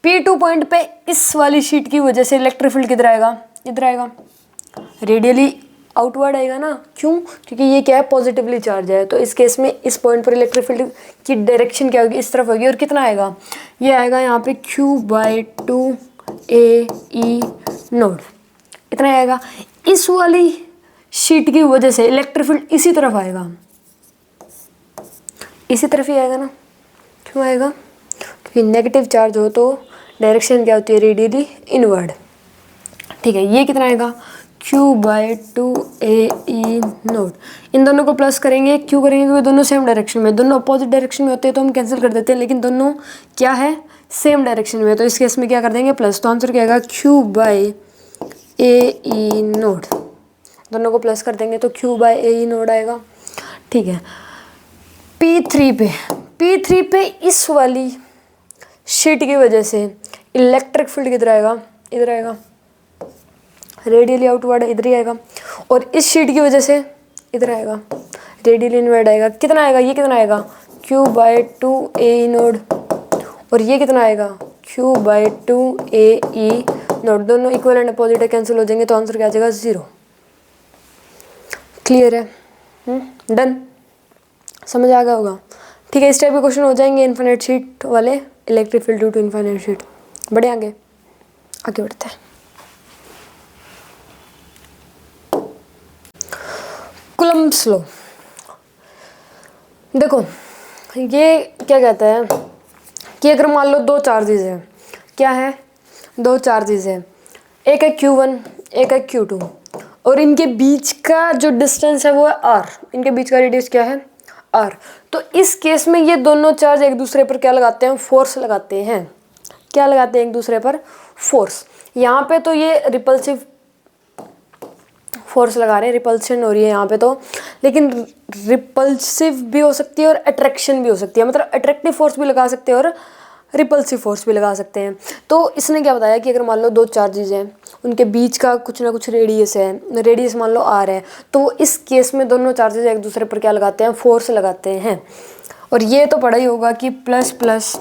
P2 पॉइंट पे इस वाली शीट की वजह से इलेक्ट्रिक फील्ड किधर आएगा, इधर आएगा, रेडियली आउटवर्ड आएगा ना, क्यों, क्योंकि ये क्या है पॉजिटिवली चार्ज है। तो इस केस में इस पॉइंट पर इलेक्ट्रिक फील्ड की डायरेक्शन क्या होगी, इस तरफ होगी, और कितना आएगा, ये आएगा यहाँ पे Q/2AE नोट, इतना आएगा। इस वाली शीट की वजह से इलेक्ट्रिक फील्ड इसी तरफ आएगा, इसी तरफ ही आएगा ना, क्यों आएगा, क्योंकि नेगेटिव चार्ज हो तो डायरेक्शन क्या होती है रेडियली इनवर्ड, ठीक है। ये कितना आएगा Q/2AE नोट, इन दोनों को प्लस करेंगे, क्यों करेंगे, क्योंकि दोनों सेम डायरेक्शन में, दोनों अपोजिट डायरेक्शन में होते हैं तो हम कैंसिल कर देते हैं, लेकिन दोनों क्या है सेम डायरेक्शन में, तो इस केस में क्या कर देंगे प्लस, तो आंसर क्या आएगा Q/AE नोट, दोनों को प्लस कर देंगे तो Q/AE नोट आएगा, ठीक है। P3 पे इस वाली शीट की वजह से इलेक्ट्रिक फील्ड किधर आएगा, इधर आएगा, रेडियली आउटवर्ड इधर ही आएगा, और इस शीट की वजह से इधर आएगा, रेडियली इनवर्ड आएगा, कितना आएगा, ये कितना आएगा Q/2AE नोड, और ये कितना आएगा Q/2AE नोड, दोनों इक्वल एंड अपोजिट है, कैंसिल हो जाएंगे, तो आंसर क्या आ जाएगा 0। क्लियर है, डन, समझ आ गया होगा, ठीक है। इस टाइप के क्वेश्चन हो जाएंगे इन्फिनिट शीट वाले, electric field due to infinite sheet. बढ़े आगे बढ़ते हैं। कूलम्ब्स लॉ, देखो ये क्या कहता है कि अगर मान लो दो चार्जेस हैं, क्या है दो चार्जेस हैं, एक है Q1 एक है Q2, और इनके बीच का जो डिस्टेंस है वो है R, इनके बीच का रेडियस क्या है R। तो इस केस में ये दोनों चार्ज एक दूसरे पर क्या लगाते हैं फोर्स लगाते हैं, क्या लगाते हैं एक दूसरे पर फोर्स। यहाँ पे तो ये रिपल्सिव फोर्स लगा रहे हैं, रिपल्शन हो रही है यहाँ पे तो, लेकिन रिपल्सिव भी हो सकती है और अट्रैक्शन भी हो सकती है, मतलब अट्रैक्टिव फोर्स भी लगा सकते हैं और रिपल्सिव फोर्स भी लगा सकते हैं। तो इसने क्या बताया कि अगर मान लो दो चार्जेस हैं, उनके बीच का कुछ ना कुछ रेडियस है, रेडियस मान लो R है, तो इस केस में दोनों चार्जेस एक दूसरे पर क्या लगाते हैं फोर्स लगाते हैं। और ये तो पढ़ा ही होगा कि प्लस प्लस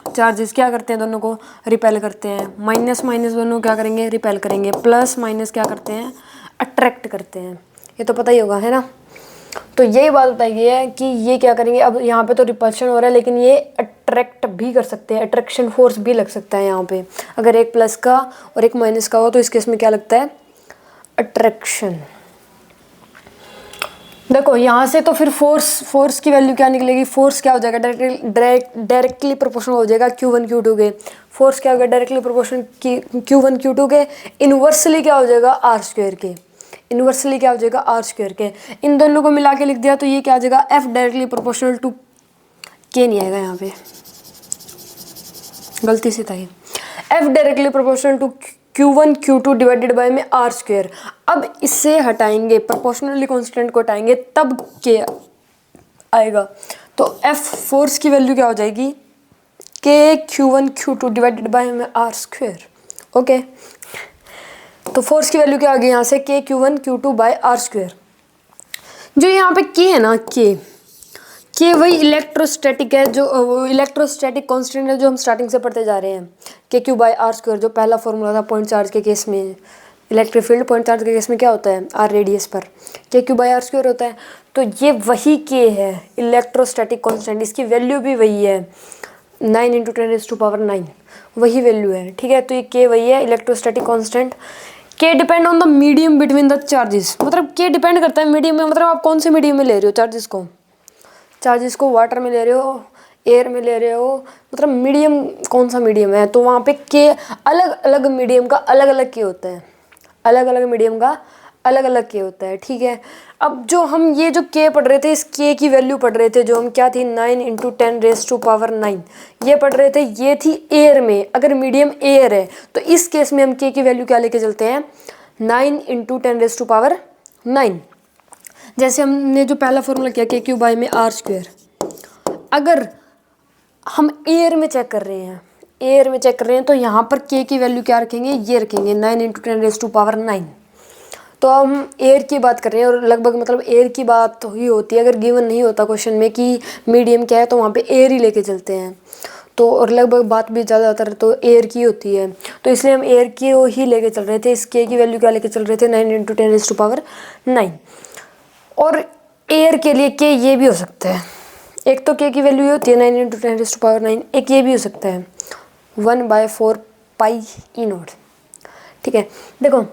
चार्जेस क्या करते हैं दोनों को रिपेल करते हैं, माइनस माइनस दोनों क्या करेंगे रिपेल करेंगे, प्लस माइनस क्या करते हैं अट्रैक्ट करते हैं, ये तो पता ही होगा है ना। तो यही बात बताई गई है कि ये क्या करेंगे, अब यहाँ पे तो रिपल्शन हो रहा है लेकिन ये अट्रैक्ट भी कर सकते हैं, अट्रैक्शन फोर्स भी लग सकता है यहाँ पे, अगर एक प्लस का और एक माइनस का हो तो इस केस में क्या लगता है अट्रैक्शन। देखो यहाँ से तो फिर फोर्स की वैल्यू क्या निकलेगी, फोर्स क्या हो जाएगा, डायरेक्टली प्रोपोर्शनल हो जाएगा Q1 Q2 के। फोर्स क्या होगा, डायरेक्टली प्रोपोर्शनल Q1 Q2 के, इन्वर्सली क्या हो जाएगा R² के, इन्वर्सली क्या हो जाएगा R² के। इन दोनों को मिला के लिख दिया तो ये क्या आ जाएगा, F directly proportional to K नहीं आएगा यहाँ पे, गलती से था ये, F directly proportional to Q1 Q2 divided by में R²। अब इससे हटाएंगे, प्रोपोर्शनली कांस्टेंट को हटाएंगे तब K आएगा। तो F फोर्स की वैल्यू क्या हो जाएगी, K Q1 Q2 divided by में R²। ओके, तो फोर्स की वैल्यू क्या आ गई यहाँ से, K Q1 Q2 bye R²। जो यहाँ पे K है ना, K वही इलेक्ट्रोस्टैटिक है, जो इलेक्ट्रोस्टैटिक कांस्टेंट है जो हम स्टार्टिंग से पढ़ते जा रहे हैं, KQ बाय R², जो पहला फॉर्मूला था पॉइंट चार्ज के केस में। इलेक्ट्रिक फील्ड पॉइंट चार्ज के केस में क्या होता है, R रेडियस पर KQ बाय R² होता है। तो ये वही K है, इलेक्ट्रोस्टैटिक कांस्टेंट, इसकी वैल्यू भी वही है, 9 × 10⁹ वही वैल्यू है। ठीक है, तो ये K वही है, electrostatic constant. K depend on the medium between the charges, मतलब K डिपेंड करता है मीडियम में, मतलब आप कौन से मीडियम में ले रहे हो चार्जेस को वाटर में ले रहे हो, एयर में ले रहे हो, मतलब मीडियम कौन सा मीडियम है, तो वहाँ पे K अलग अलग मीडियम का अलग अलग K होता है, अलग अलग मीडियम का अलग अलग K होता है। ठीक है, अब जो हम ये जो K पढ़ रहे थे, इस K की वैल्यू पढ़ रहे थे, जो हम क्या थी 9 × 10⁹ ये पढ़ रहे थे, ये थी एयर में। अगर मीडियम एयर है तो इस केस में हम K की वैल्यू क्या लेके चलते हैं, 9 × 10⁹। जैसे हमने जो पहला फॉर्मूला किया KQ बाय में R², अगर हम एयर में चेक कर रहे हैं तो यहाँ पर K की वैल्यू क्या रखेंगे, ये रखेंगे 9 × 10⁹। तो हम एयर की बात कर रहे हैं और लगभग मतलब एयर की बात ही होती है, अगर गिवन नहीं होता क्वेश्चन में कि मीडियम क्या है तो वहाँ पे एयर ही लेके चलते हैं। तो और लगभग बात भी ज़्यादातर तो एयर की होती है, तो इसलिए हम एयर की ही लेके चल रहे थे। इस K की वैल्यू क्या लेके चल रहे थे, 9 × 10⁹। और एयर के लिए K ये भी हो सकता है, एक तो K की वैल्यू ये होती है 9 × 10⁹, एक ये भी हो सकता है 1/4 πE0। ठीक है, देखो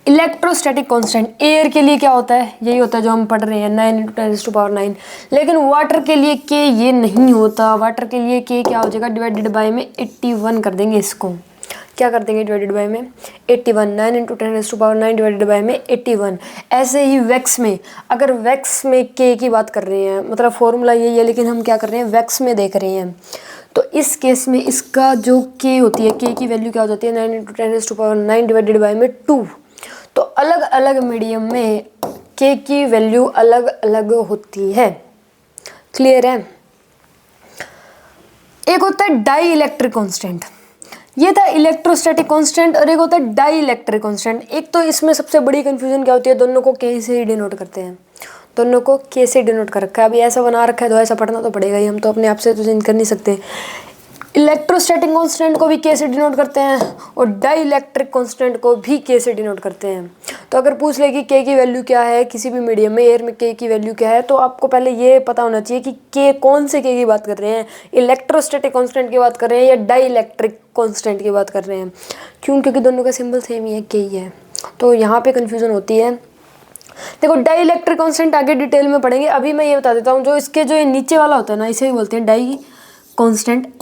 इलेक्ट्रोस्टैटिक कांस्टेंट एयर के लिए क्या होता है, यही होता है जो हम पढ़ रहे हैं 9 × 10⁹। लेकिन वाटर के लिए K ये नहीं होता, वाटर के लिए K क्या हो जाएगा, डिवाइडेड बाय में 81 कर देंगे। इसको क्या कर देंगे, डिवाइडेड बाय में 81, 9 × 10⁹ डिवाइडेड बाय में 81। ऐसे ही वैक्स में, अगर वैक्स में K की बात कर रहे हैं, मतलब फॉर्मूला यही है लेकिन हम क्या कर रहे हैं, वैक्स में देख रहे हैं, तो इस केस में इसका जो K होती है, K की वैल्यू क्या हो जाती है, 9 × 10⁹ डिवाइडेड बाय में 2। तो अलग अलग मीडियम में K की वैल्यू अलग अलग होती है। क्लियर है। एक होता है डाई इलेक्ट्रिक कांस्टेंट, ये था इलेक्ट्रोस्टैटिक कांस्टेंट, और एक होता है डाई इलेक्ट्रिक कांस्टेंट। एक तो इसमें सबसे बड़ी कंफ्यूजन क्या होती है, दोनों को K से ही डिनोट करते हैं, दोनों को K से डिनोट कर रखा है। अभी ऐसा बना रखा है तो ऐसा पढ़ना तो पड़ेगा ही, हम तो अपने आप से तो चेंज कर नहीं सकते। इलेक्ट्रोस्टैटिक कांस्टेंट को भी K से डिनोट करते हैं और डाई इलेक्ट्रिक कांस्टेंट को भी K से डिनोट करते हैं। तो अगर पूछ ले कि K की वैल्यू क्या है किसी भी मीडियम में, एयर में K की वैल्यू क्या है, तो आपको पहले ये पता होना चाहिए कि K कौन से K की बात कर रहे हैं, इलेक्ट्रोस्टैटिक कांस्टेंट की बात कर रहे हैं या डाई इलेक्ट्रिक कांस्टेंट की बात कर रहे हैं। क्यों, क्योंकि दोनों का सिंबल सेम ही है, K ही है, तो यहाँ पे कन्फ्यूजन होती है। देखो डाई इलेक्ट्रिक कांस्टेंट आगे डिटेल में पढ़ेंगे, अभी मैं ये बता देता हूँ, जो इसके जो नीचे वाला होता है ना, इसे बोलते हैं डाई कांस्टेंट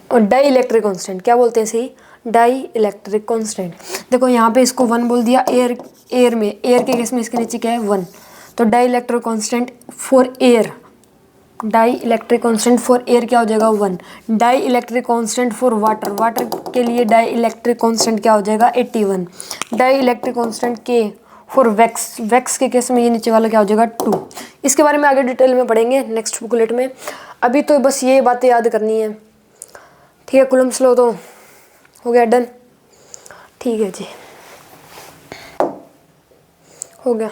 और डाई इलेक्ट्रिक कांस्टेंट। क्या बोलते हैं इसे, डाई इलेक्ट्रिक कांस्टेंट। देखो यहाँ पे इसको 1 बोल दिया, एयर में, एयर के केस में इसके नीचे क्या है 1, तो dielectric constant for air, dielectric constant for air क्या हो जाएगा 1। Dielectric constant for water, water के लिए डाई इलेक्ट्रिक कांस्टेंट क्या हो जाएगा 81। Dielectric constant K for wax, wax के केस में ये नीचे वाला क्या हो जाएगा 2। इसके बारे में आगे डिटेल में पढ़ेंगे नेक्स्ट बुकलेट में, अभी तो बस ये बातें याद करनी है। ठीक है, कूलम्ब्स लॉ तो हो गया डन। ठीक है जी, हो गया।